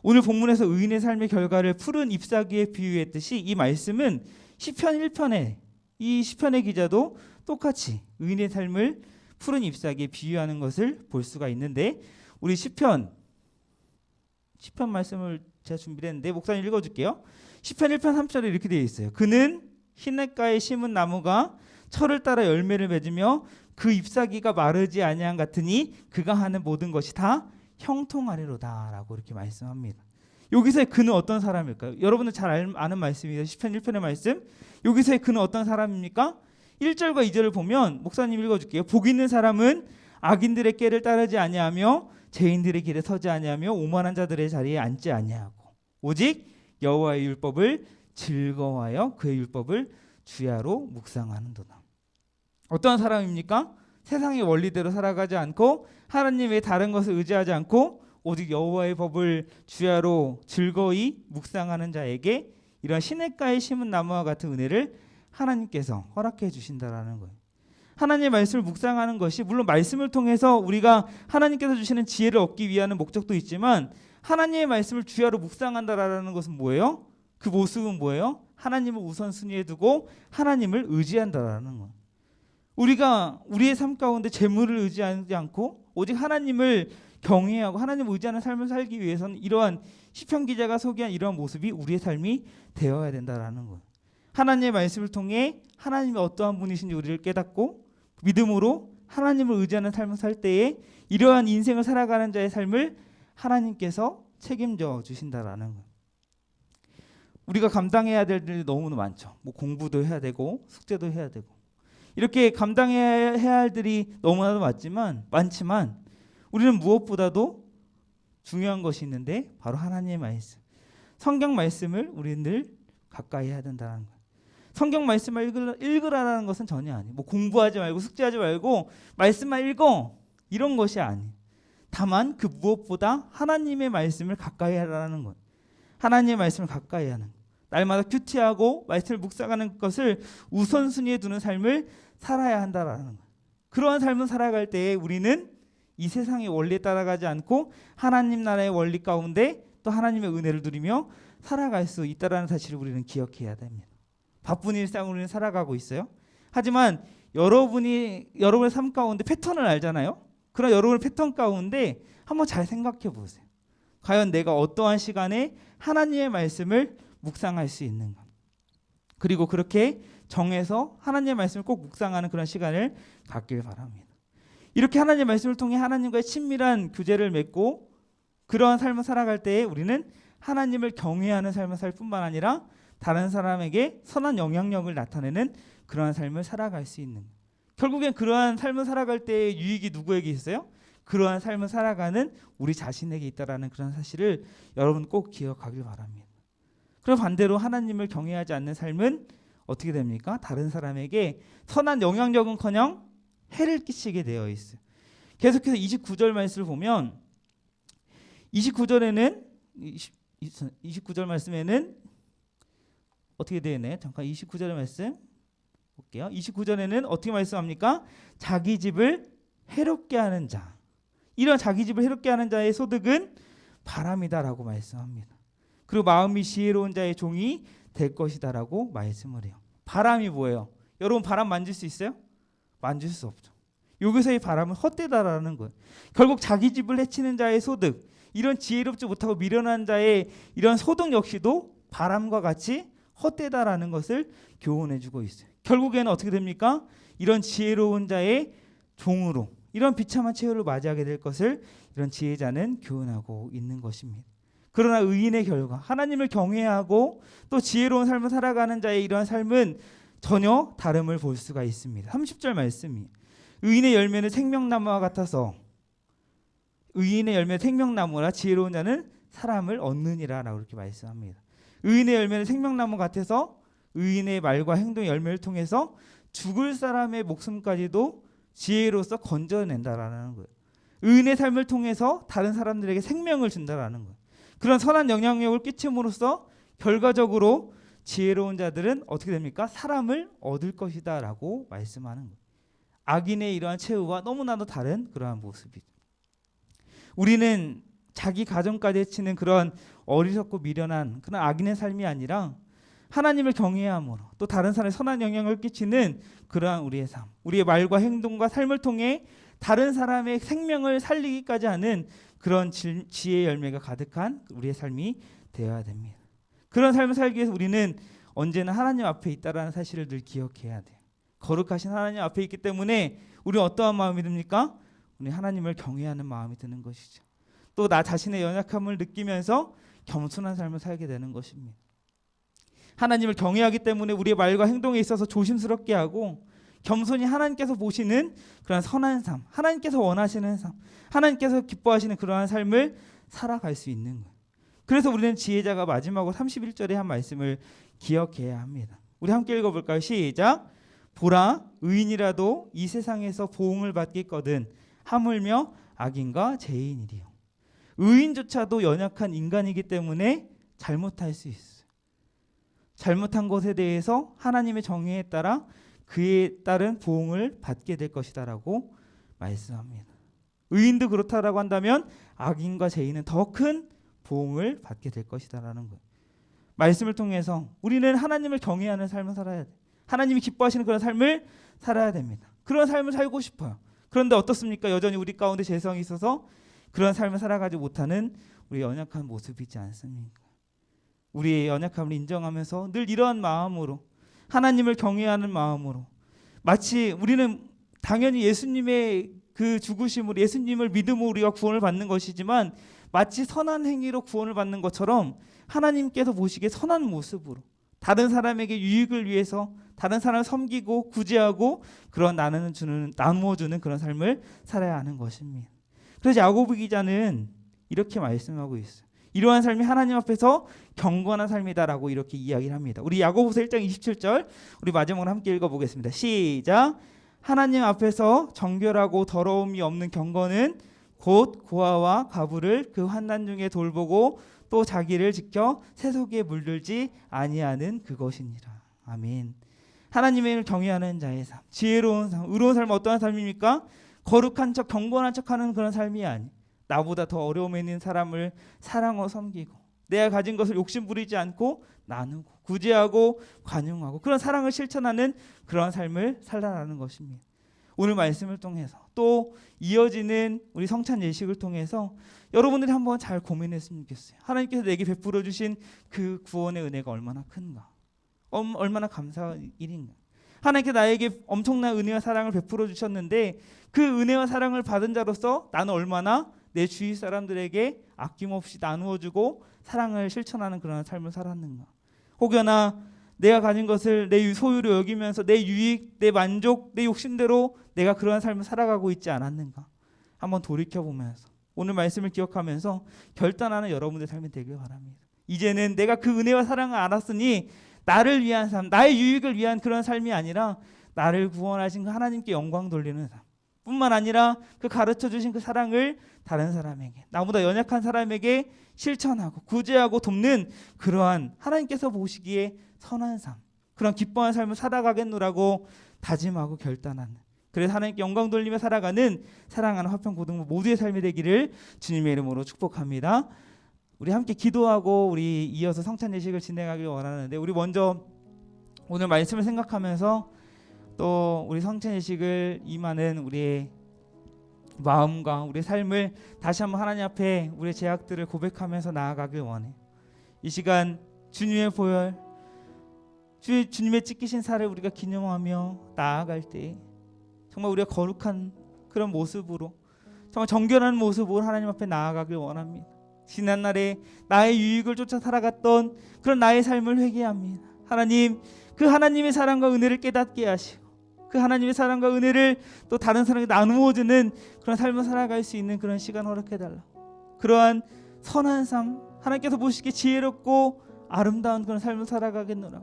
오늘 본문에서 의인의 삶의 결과를 푸른 잎사귀에 비유했듯이 이 말씀은 시편 1편에 이 시편의 기자도 똑같이 의인의 삶을 푸른 잎사귀에 비유하는 것을 볼 수가 있는데 우리 시편 말씀을 제가 준비했는데 목사님 읽어줄게요. 시편 1편 3절에 이렇게 되어 있어요. 그는 시냇가에 심은 나무가 철을 따라 열매를 맺으며 그 잎사귀가 마르지 아니한 같으니 그가 하는 모든 것이 다 형통하리로다 라고 이렇게 말씀합니다. 여기서의 그는 어떤 사람일까요? 여러분들 잘 아는 말씀이에요. 시편 1편의 말씀. 여기서의 그는 어떤 사람입니까? 1절과 2절을 보면 목사님 읽어줄게요. 복 있는 사람은 악인들의 꾀를 따르지 아니하며 죄인들의 길에 서지 아니하며 오만한 자들의 자리에 앉지 아니하고 오직 여호와의 율법을 즐거워하여 그의 율법을 주야로 묵상하는도다. 어떠한 사람입니까? 세상의 원리대로 살아가지 않고 하나님의 다른 것을 의지하지 않고 오직 여호와의 법을 주야로 즐거이 묵상하는 자에게 이런 시냇가에 심은 나무와 같은 은혜를 하나님께서 허락해 주신다라는 거예요. 하나님의 말씀을 묵상하는 것이 물론 말씀을 통해서 우리가 하나님께서 주시는 지혜를 얻기 위한 목적도 있지만 하나님의 말씀을 주야로 묵상한다라는 것은 뭐예요? 그 모습은 뭐예요? 하나님을 우선순위에 두고 하나님을 의지한다라는 거예요. 우리가 우리의 삶 가운데 재물을 의지하지 않고 오직 하나님을 경외하고 하나님을 의지하는 삶을 살기 위해서는 이러한 시편 기자가 소개한 이러한 모습이 우리의 삶이 되어야 된다라는 거예요. 하나님의 말씀을 통해 하나님이 어떠한 분이신지 우리를 깨닫고 믿음으로 하나님을 의지하는 삶을 살 때에 이러한 인생을 살아가는 자의 삶을 하나님께서 책임져 주신다라는 거예요. 우리가 감당해야 될 일이 너무 많죠. 뭐 공부도 해야 되고 숙제도 해야 되고 이렇게 감당해야 할 일이 너무나도 많지만 우리는 무엇보다도 중요한 것이 있는데 바로 하나님의 말씀, 성경 말씀을 우리는 늘 가까이 해야 된다는 거예요. 성경 말씀을 읽으라는 것은 전혀 아니에요. 뭐 공부하지 말고 숙제하지 말고 말씀만 읽어 이런 것이 아니에요. 다만 그 무엇보다 하나님의 말씀을 가까이 하라는 것. 하나님의 말씀을 가까이 하는 것. 날마다 큐티하고 말씀을 묵상하는 것을 우선순위에 두는 삶을 살아야 한다라는 것. 그러한 삶을 살아갈 때에 우리는 이 세상의 원리에 따라가지 않고 하나님 나라의 원리 가운데 또 하나님의 은혜를 누리며 살아갈 수 있다라는 사실을 우리는 기억해야 됩니다. 바쁜 일상을 우리는 살아가고 있어요. 하지만 여러분의 삶 가운데 패턴을 알잖아요. 그런 여러분의 패턴 가운데 한번 잘 생각해 보세요. 과연 내가 어떠한 시간에 하나님의 말씀을 묵상할 수 있는가. 그리고 그렇게 정해서 하나님의 말씀을 꼭 묵상하는 그런 시간을 갖길 바랍니다. 이렇게 하나님의 말씀을 통해 하나님과의 친밀한 교제를 맺고 그러한 삶을 살아갈 때에 우리는 하나님을 경외하는 삶을 살 뿐만 아니라 다른 사람에게 선한 영향력을 나타내는 그러한 삶을 살아갈 수 있는, 결국엔 그러한 삶을 살아갈 때의 유익이 누구에게 있어요? 그러한 삶을 살아가는 우리 자신에게 있다라는 그런 사실을 여러분 꼭 기억하길 바랍니다. 그리고 반대로 하나님을 경외하지 않는 삶은 어떻게 됩니까? 다른 사람에게 선한 영향력은커녕 해를 끼치게 되어 있어요. 계속해서 29절 말씀을 보면 29절 말씀에는 어떻게 되어 있나요? 잠깐 29절 말씀 볼게요. 29절에는 어떻게 말씀합니까? 자기 집을 해롭게 하는 자. 이런 자기 집을 해롭게 하는 자의 소득은 바람이다라고 말씀합니다. 그리고 마음이 지혜로운 자의 종이 될 것이다라고 말씀을 해요. 바람이 뭐예요? 여러분 바람 만질 수 있어요? 만질 수 없죠. 여기서의 바람은 헛되다라는 거예요. 결국 자기 집을 해치는 자의 소득, 이런 지혜롭지 못하고 미련한 자의 이런 소득 역시도 바람과 같이 헛되다라는 것을 교훈해주고 있어요. 결국에는 어떻게 됩니까? 이런 지혜로운 자의 종으로 이런 비참한 최후를 맞이하게 될 것을 이런 지혜자는 교훈하고 있는 것입니다. 그러나 의인의 결과, 하나님을 경외하고 또 지혜로운 삶을 살아가는 자의 이러한 삶은 전혀 다름을 볼 수가 있습니다. 30절 말씀이 의인의 열매는 생명나무와 같아서 의인의 열매는 생명나무라 지혜로운 자는 사람을 얻느니라 라고 이렇게 말씀합니다. 의인의 열매는 생명나무 같아서 의인의 말과 행동의 열매를 통해서 죽을 사람의 목숨까지도 지혜로서 건져낸다라는 거예요. 의인의 삶을 통해서 다른 사람들에게 생명을 준다라는 거예요. 그런 선한 영향력을 끼침으로써 결과적으로 지혜로운 자들은 어떻게 됩니까? 사람을 얻을 것이다 라고 말씀하는 거예요. 악인의 이러한 최후와 너무나도 다른 그러한 모습이죠. 우리는 자기 가정까지 해치는 그런 어리석고 미련한 그런 악인의 삶이 아니라 하나님을 경외함으로 또 다른 사람에 선한 영향을 끼치는 그러한 우리의 삶, 우리의 말과 행동과 삶을 통해 다른 사람의 생명을 살리기까지 하는 그런 지혜의 열매가 가득한 우리의 삶이 되어야 됩니다. 그런 삶을 살기 위해서 우리는 언제나 하나님 앞에 있다라는 사실을 늘 기억해야 돼요. 거룩하신 하나님 앞에 있기 때문에 우리는 어떠한 마음이 듭니까? 우리 하나님을 경외하는 마음이 드는 것이죠. 또 나 자신의 연약함을 느끼면서 겸손한 삶을 살게 되는 것입니다. 하나님을 경외하기 때문에 우리의 말과 행동에 있어서 조심스럽게 하고 겸손히 하나님께서 보시는 그런 선한 삶, 하나님께서 원하시는 삶, 하나님께서 기뻐하시는 그러한 삶을 살아갈 수 있는 거예요. 그래서 우리는 지혜자가 마지막으로 31절에 한 말씀을 기억해야 합니다. 우리 함께 읽어볼까요? 시작. 보라, 의인이라도 이 세상에서 보응을 받겠거든 하물며 악인과 죄인이리요. 의인조차도 연약한 인간이기 때문에 잘못할 수 있어요. 잘못한 것에 대해서 하나님의 정의에 따라 그에 따른 보응을 받게 될 것이다라고 말씀합니다. 의인도 그렇다라고 한다면 악인과 죄인은 더 큰 보응을 받게 될 것이다라는 거예요. 말씀을 통해서 우리는 하나님을 경외하는 삶을 살아야 돼. 하나님이 기뻐하시는 그런 삶을 살아야 됩니다. 그런 삶을 살고 싶어요. 그런데 어떻습니까? 여전히 우리 가운데 죄성이 있어서 그런 삶을 살아가지 못하는 우리 연약한 모습이지 않습니까? 우리의 연약함을 인정하면서 늘 이러한 마음으로 하나님을 경외하는 마음으로 마치 우리는 당연히 예수님의 그 죽으심으로 예수님을 믿음으로 우리가 구원을 받는 것이지만 마치 선한 행위로 구원을 받는 것처럼 하나님께서 보시기에 선한 모습으로 다른 사람에게 유익을 위해서 다른 사람을 섬기고 구제하고 그런 나누어주는 그런 삶을 살아야 하는 것입니다. 그래서 야고보 기자는 이렇게 말씀하고 있어요. 이러한 삶이 하나님 앞에서 경건한 삶이다라고 이렇게 이야기를 합니다. 우리 야고보서 1장 27절 우리 마지막으로 함께 읽어보겠습니다. 시작. 하나님 앞에서 정결하고 더러움이 없는 경건은 곧 고아와 가부를 그 환난 중에 돌보고 또 자기를 지켜 세속에 물들지 아니하는 그것이니라. 아멘. 하나님을 경외하는 자의 삶, 지혜로운 삶, 의로운 삶은 어떠한 삶입니까? 거룩한 척, 경건한 척하는 그런 삶이 아니. 나보다 더 어려움에 있는 사람을 사랑하고 섬기고 내가 가진 것을 욕심 부리지 않고 나누고 구제하고 관용하고 그런 사랑을 실천하는 그런 삶을 살아가는 것입니다. 오늘 말씀을 통해서 또 이어지는 우리 성찬 예식을 통해서 여러분들이 한번 잘 고민했으면 좋겠어요. 하나님께서 내게 베풀어 주신 그 구원의 은혜가 얼마나 큰가, 얼마나 감사한 일인가. 하나님께서 나에게 엄청난 은혜와 사랑을 베풀어 주셨는데 그 은혜와 사랑을 받은 자로서 나는 얼마나 내 주위 사람들에게 아낌없이 나누어주고 사랑을 실천하는 그런 삶을 살았는가. 혹여나 내가 가진 것을 내 소유로 여기면서 내 유익, 내 만족, 내 욕심대로 내가 그런 삶을 살아가고 있지 않았는가. 한번 돌이켜보면서 오늘 말씀을 기억하면서 결단하는 여러분들의 삶이 되길 바랍니다. 이제는 내가 그 은혜와 사랑을 알았으니 나를 위한 삶, 나의 유익을 위한 그런 삶이 아니라 나를 구원하신 그 하나님께 영광 돌리는 삶 뿐만 아니라 그 가르쳐 주신 그 사랑을 다른 사람에게, 나보다 연약한 사람에게 실천하고 구제하고 돕는 그러한 하나님께서 보시기에 선한 삶, 그런 기뻐한 삶을 살아가겠노라고 다짐하고 결단하는, 그래서 하나님께 영광 돌리며 살아가는 사랑하는 화평고등부 모두의 삶이 되기를 주님의 이름으로 축복합니다. 우리 함께 기도하고 우리 이어서 성찬 예식을 진행하길 원하는데, 우리 먼저 오늘 말씀을 생각하면서 또 우리 성찬 예식을 임하는 우리의 마음과 우리의 삶을 다시 한번 하나님 앞에 우리의 죄악들을 고백하면서 나아가길 원해. 이 시간 주님의 보혈, 주님의 찢기신 살을 우리가 기념하며 나아갈 때 정말 우리가 거룩한 그런 모습으로 정말 정결한 모습으로 하나님 앞에 나아가길 원합니다. 지난날에 나의 유익을 쫓아 살아갔던 그런 나의 삶을 회개합니다. 하나님, 그 하나님의 사랑과 은혜를 깨닫게 하시고 그 하나님의 사랑과 은혜를 또 다른 사람에게 나누어 주는 그런 삶을 살아갈 수 있는 그런 시간 허락해달라. 그러한 선한 삶, 하나님께서 보시기에 지혜롭고 아름다운 그런 삶을 살아가겠노라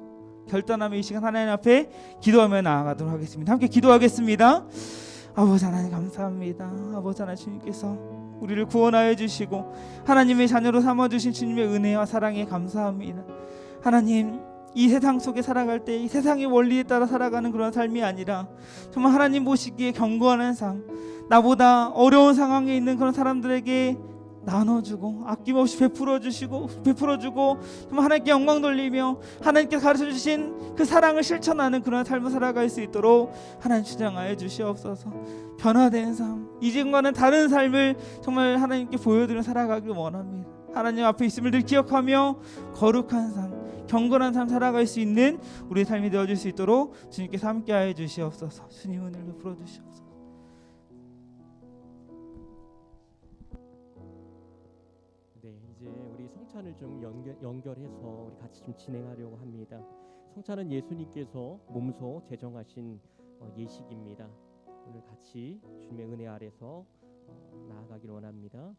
결단하며 이 시간 하나님 앞에 기도하며 나아가도록 하겠습니다. 함께 기도하겠습니다. 아버지 하나님 감사합니다. 아버지 하나님, 주님께서 우리를 구원하여 주시고 하나님의 자녀로 삼아주신 주님의 은혜와 사랑에 감사합니다. 하나님, 이 세상 속에 살아갈 때 이 세상의 원리에 따라 살아가는 그런 삶이 아니라 정말 하나님 보시기에 견고한 삶, 나보다 어려운 상황에 있는 그런 사람들에게 나눠주고 아낌없이 베풀어주고 정말 하나님께 영광 돌리며 하나님께 가르쳐주신 그 사랑을 실천하는 그런 삶을 살아갈 수 있도록 하나님 주장하여 주시옵소서. 변화된 삶, 이전과는 다른 삶을 정말 하나님께 보여드리며 살아가길 원합니다. 하나님 앞에 있음을 늘 기억하며 거룩한 삶, 경건한 삶 살아갈 수 있는 우리의 삶이 되어줄 수 있도록 주님께서 함께하여 주시옵소서. 주님 은혜를 베풀어 주시옵소서. 네, 이제 우리 성찬을 좀 연결해서 우리 같이 좀 진행하려고 합니다. 성찬은 예수님께서 몸소 제정하신 예식입니다. 오늘 같이 주님의 은혜 아래서 나아가길 원합니다.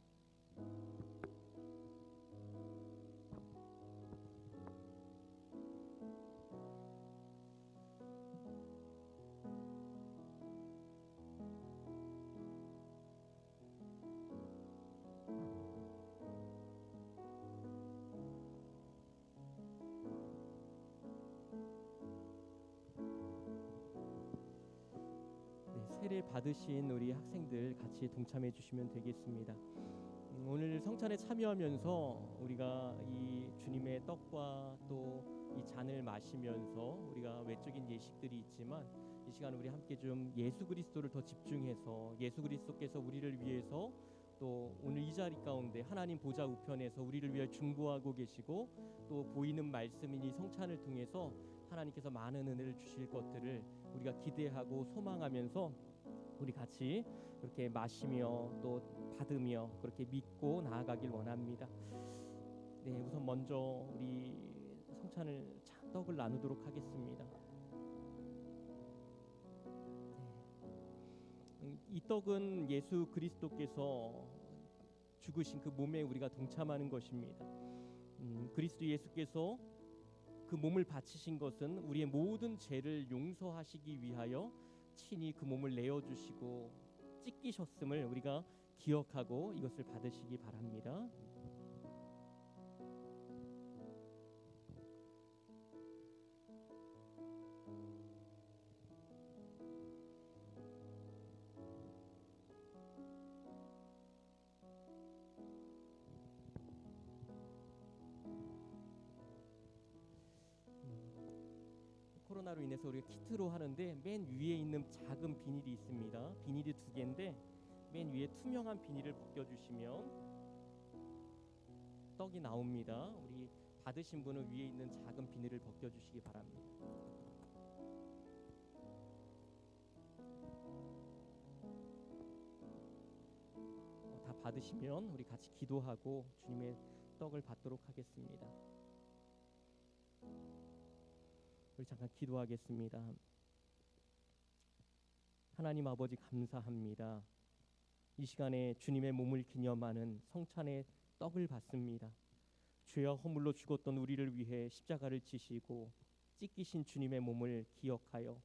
세례 받으신 우리 학생들 같이 동참해 주시면 되겠습니다. 오늘 성찬에 참여하면서 우리가 이 주님의 떡과 또 이 잔을 마시면서 우리가 외적인 예식들이 있지만 이 시간 우리 함께 좀 예수 그리스도를 더 집중해서 예수 그리스도께서 우리를 위해서 또 오늘 이 자리 가운데 하나님 보좌 우편에서 우리를 위해 중보하고 계시고 또 보이는 말씀인 이 성찬을 통해서 하나님께서 많은 은혜를 주실 것들을 우리가 기대하고 소망하면서 우리 같이 그렇게 마시며 또 받으며 그렇게 믿고 나아가길 원합니다. 네, 우선 먼저 우리 성찬을 떡을 나누도록 하겠습니다. 이 떡은 예수 그리스도께서 죽으신 그 몸에 우리가 동참하는 것입니다. 그리스도 예수께서 그 몸을 바치신 것은 우리의 모든 죄를 용서하시기 위하여 친히 그 몸을 내어주시고 찢기셨음을 우리가 기억하고 이것을 받으시기 바랍니다. 코로나로 인해서 우리가 키트로 하는데 맨 위에 있는 작은 비닐이 있습니다. 비닐이 2개인데 맨 위에 투명한 비닐을 벗겨주시면 떡이 나옵니다. 우리 받으신 분은 위에 있는 작은 비닐을 벗겨주시기 바랍니다. 다 받으시면 우리 같이 기도하고 주님의 떡을 받도록 하겠습니다. 우리 잠깐 기도하겠습니다. 하나님 아버지 감사합니다. 이 시간에 주님의 몸을 기념하는 성찬의 떡을 받습니다. 죄와 허물로 죽었던 우리를 위해 십자가를 지시고 찢기신 주님의 몸을 기억하여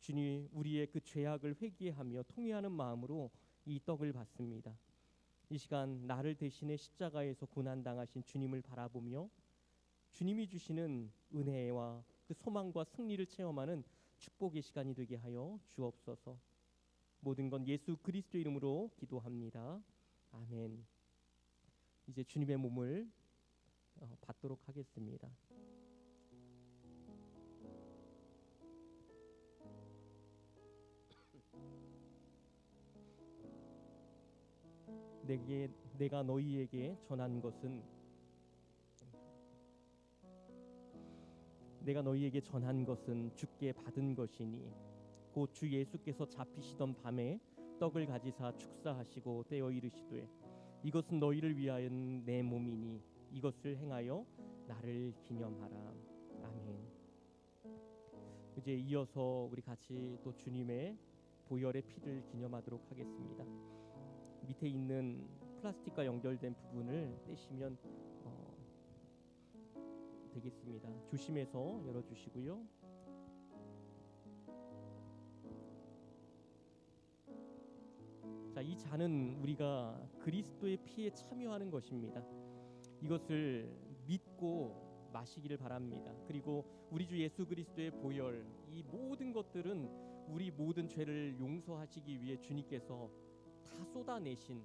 주님 우리의 그 죄악을 회개하며 통회하는 마음으로 이 떡을 받습니다. 이 시간 나를 대신해 십자가에서 고난당하신 주님을 바라보며 주님이 주시는 은혜와 그 소망과 승리를 체험하는 축복의 시간이 되게 하여 주옵소서. 모든 건 예수 그리스도 이름으로 기도합니다. 아멘. 이제 주님의 몸을 받도록 하겠습니다. 내가 너희에게 전한 것은 내가 너희에게 전한 것은 주께 받은 것이니 곧 주 예수께서 잡히시던 밤에 떡을 가지사 축사하시고 떼어 이르시되 이것은 너희를 위하여 내 몸이니 이것을 행하여 나를 기념하라. 아멘. 이제 이어서 우리 같이 또 주님의 보혈의 피를 기념하도록 하겠습니다. 밑에 있는 플라스틱과 연결된 부분을 떼시면 되겠습니다. 조심해서 열어주시고요. 자, 이 잔은 우리가 그리스도의 피에 참여하는 것입니다. 이것을 믿고 마시기를 바랍니다. 그리고 우리 주 예수 그리스도의 보혈, 이 모든 것들은 우리 모든 죄를 용서하시기 위해 주님께서 다 쏟아내신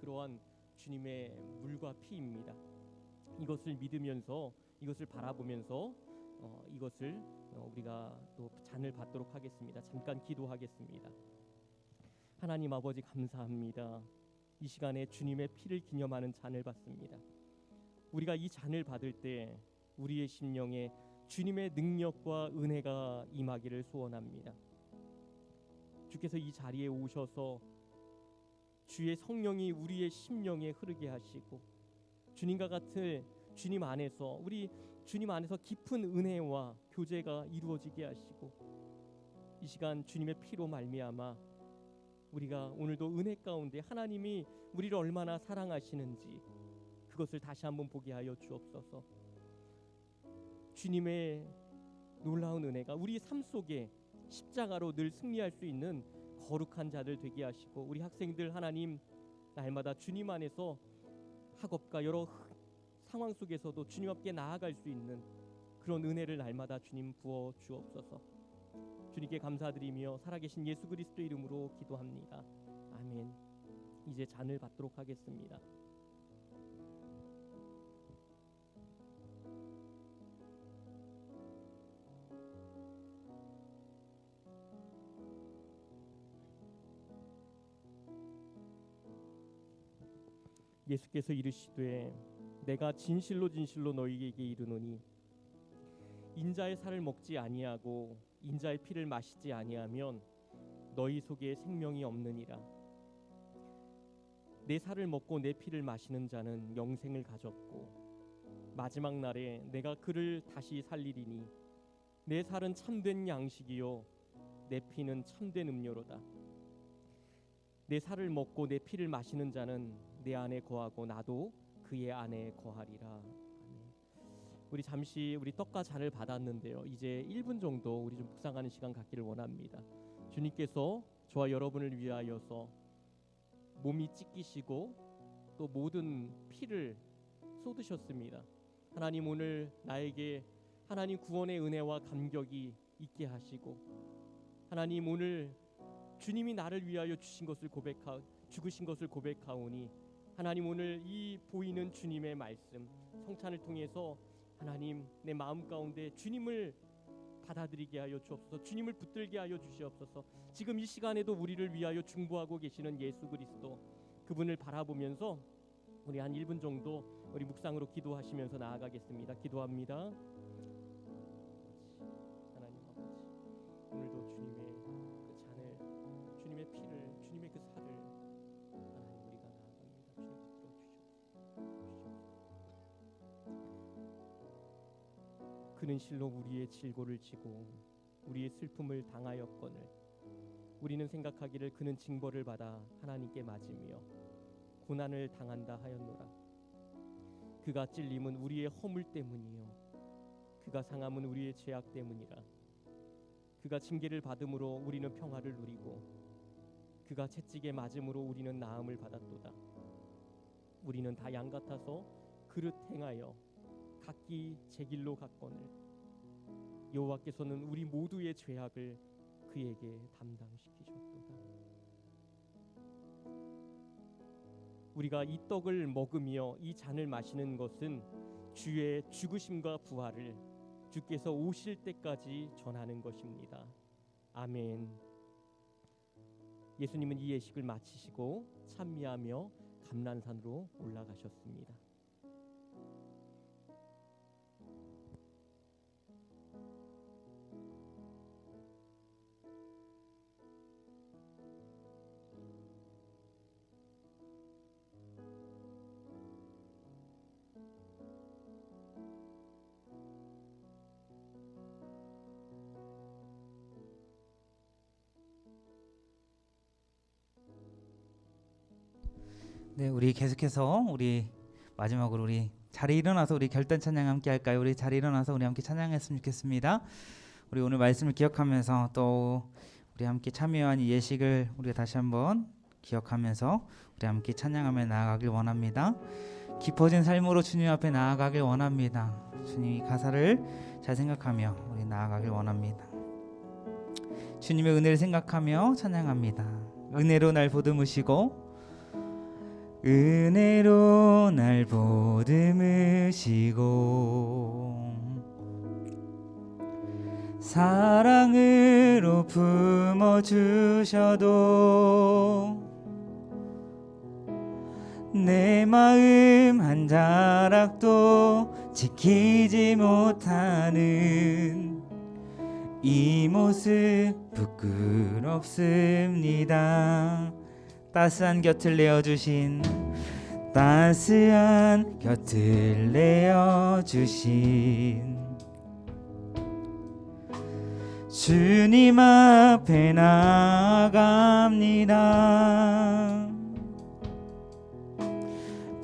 그러한 주님의 물과 피입니다. 이것을 믿으면서, 이것을 바라보면서 이것을 우리가 또 잔을 받도록 하겠습니다. 잠깐 기도하겠습니다. 하나님 아버지, 감사합니다. 이 시간에 주님의 피를 기념하는 잔을 받습니다. 우리가 이 잔을 받을 때 우리의 심령에 주님의 능력과 은혜가 임하기를 소원합니다. 주께서 이 자리에 오셔서 주의 성령이 우리의 심령에 흐르게 하시고 주님과 같은 주님 안에서, 우리 주님 안에서 깊은 은혜와 교제가 이루어지게 하시고 이 시간 주님의 피로 말미암아 우리가 오늘도 은혜 가운데 하나님이 우리를 얼마나 사랑하시는지 그것을 다시 한번 보게 하여 주옵소서. 주님의 놀라운 은혜가 우리 삶 속에 십자가로 늘 승리할 수 있는 거룩한 자들 되게 하시고 우리 학생들 하나님 날마다 주님 안에서 학업과 여러 상황 속에서도 주님 앞에 나아갈 수 있는 그런 은혜를 날마다 주님 부어 주옵소서. 주님께 감사드리며 살아계신 예수 그리스도 이름으로 기도합니다. 아멘. 이제 잔을 받도록 하겠습니다. 예수께서 이르시되 내가 진실로 진실로 너희에게 이르노니 인자의 살을 먹지 아니하고 인자의 피를 마시지 아니하면 너희 속에 생명이 없느니라. 내 살을 먹고 내 피를 마시는 자는 영생을 가졌고 마지막 날에 내가 그를 다시 살리리니 내 살은 참된 양식이요 내 피는 참된 음료로다. 내 살을 먹고 내 피를 마시는 자는 내 안에 거하고 나도 그의 안에 거하리라. 우리 잠시 우리 떡과 잔을 받았는데요. 이제 1분 정도 우리 좀 묵상하는 시간 갖기를 원합니다. 주님께서 저와 여러분을 위하여서 몸이 찢기시고 또 모든 피를 쏟으셨습니다. 하나님 오늘 나에게 하나님 구원의 은혜와 감격이 있게 하시고 하나님 오늘 주님이 나를 위하여 죽으신 것을 고백하오니 하나님 오늘 이 보이는 주님의 말씀 성찬을 통해서 하나님 내 마음 가운데 주님을 받아들이게 하여 주옵소서. 주님을 붙들게 하여 주시옵소서. 지금 이 시간에도 우리를 위하여 중보하고 계시는 예수 그리스도 그분을 바라보면서 우리 한 1분 정도 우리 묵상으로 기도하시면서 나아가겠습니다. 기도합니다. 하나님 아버지, 오늘도 주님의 그 잔을, 주님의 피를, 주님의 그 살을 하나님 우리가 나아갑니다. 주님 붙들어 주시옵소서. 그는 실로 우리의 질고를 지고 우리의 슬픔을 당하였거늘 우리는 생각하기를 그는 징벌을 받아 하나님께 맞으며 고난을 당한다 하였노라. 그가 찔림은 우리의 허물 때문이요 그가 상함은 우리의 죄악 때문이라. 그가 징계를 받음으로 우리는 평화를 누리고 그가 채찍에 맞음으로 우리는 나음을 받았도다. 우리는 다 양 같아서 그릇 행하여 각기 제 길로 갔거늘 여호와께서는 우리 모두의 죄악을 그에게 담당시키셨도다. 우리가 이 떡을 먹으며 이 잔을 마시는 것은 주의 죽으심과 부활을 주께서 오실 때까지 전하는 것입니다. 아멘. 예수님은 이 예식을 마치시고 찬미하며 감람산으로 올라가셨습니다. 네, 우리 계속해서 우리 마지막으로 우리 자리에 일어나서 우리 결단 찬양 함께 할까요? 우리 자리에 일어나서 우리 함께 찬양했으면 좋겠습니다. 우리 오늘 말씀을 기억하면서 또 우리 함께 참여한 이 예식을 우리가 다시 한번 기억하면서 우리 함께 찬양하며 나아가길 원합니다. 깊어진 삶으로 주님 앞에 나아가길 원합니다. 주님이 가사를 잘 생각하며 우리 나아가길 원합니다. 주님의 은혜를 생각하며 찬양합니다. 은혜로 날 보듬으시고 은혜로 날 보듬으시고 사랑으로 품어주셔도 내 마음 한 자락도 지키지 못하는 이 모습 부끄럽습니다. 따스한 곁을 내어주신 따스한 곁을 내어주신 주님 앞에 나아갑니다.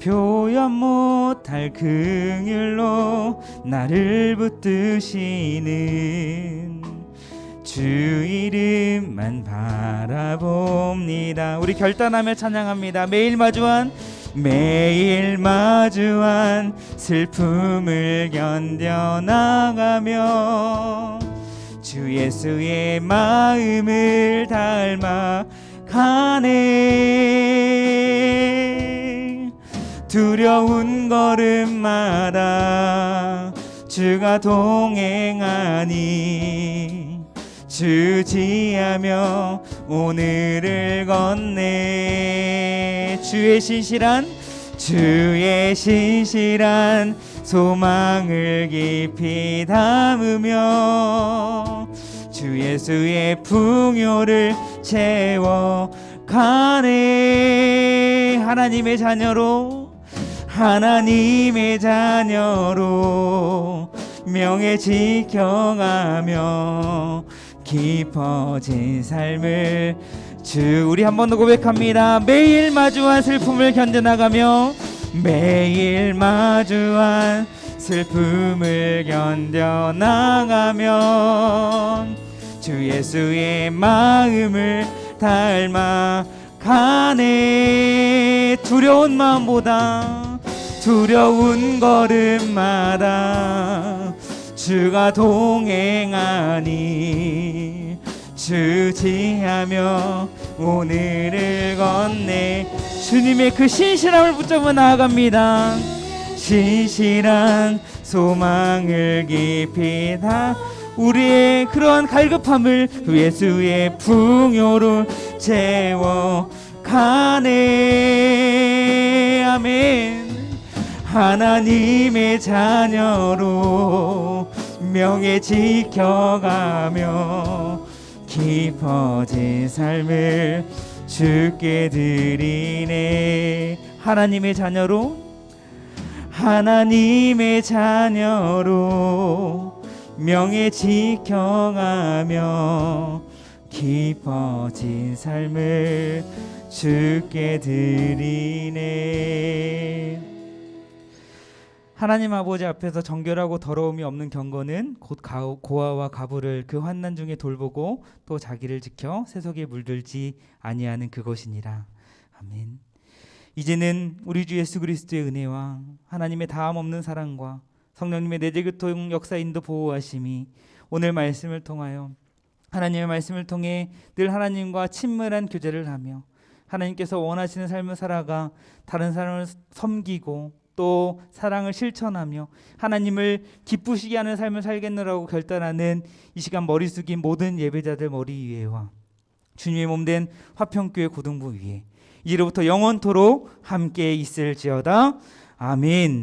표현 못할 긍휼로 나를 붙드시는 주 이름만 바라봅니다. 우리 결단하며 찬양합니다. 매일 마주한 슬픔을 견뎌나가며 주 예수의 마음을 닮아 가네. 두려운 걸음마다 주가 동행하니 주지하며 오늘을 걷네. 주의 신실한 소망을 깊이 담으며 주 예수의 풍요를 채워 가네. 하나님의 자녀로 명예 지켜가며 깊어진 삶을 우리 한 번 더 고백합니다. 매일 마주한 슬픔을 견뎌나가며 매일 마주한 슬픔을 견뎌나가며 주 예수의 마음을 닮아 가네. 두려운 마음보다 두려운 걸음마다 주가 동행하니 주지하며 오늘을 걷네. 주님의 그 신실함을 붙잡아 나아갑니다. 신실한 소망을 깊이 다 우리의 그러한 갈급함을 주 예수의 풍요로 채워 가네. 아멘. 하나님의 자녀로 명예 지켜가며 깊어진 삶을 주께 드리네. 하나님의 자녀로 명예 지켜가며 깊어진 삶을 주께 드리네. 하나님 아버지 앞에서 정결하고 더러움이 없는 경건은 곧 고아와 가부를 그 환난 중에 돌보고 또 자기를 지켜 세속에 물들지 아니하는 그것이니라. 아멘. 이제는 우리 주 예수 그리스도의 은혜와 하나님의 다함 없는 사랑과 성령님의 내재교통 역사 인도 보호하심이 오늘 말씀을 통하여 하나님의 말씀을 통해 늘 하나님과 친밀한 교제를 하며 하나님께서 원하시는 삶을 살아가 다른 사람을 섬기고 또 사랑을 실천하며 하나님을 기쁘시게 하는 삶을 살겠노라고 결단하는 이 시간 머리 숙인 모든 예배자들 머리 위에와 주님의 몸된 화평교회 고등부 위에 이제로부터 영원토록 함께 있을지어다. 아멘.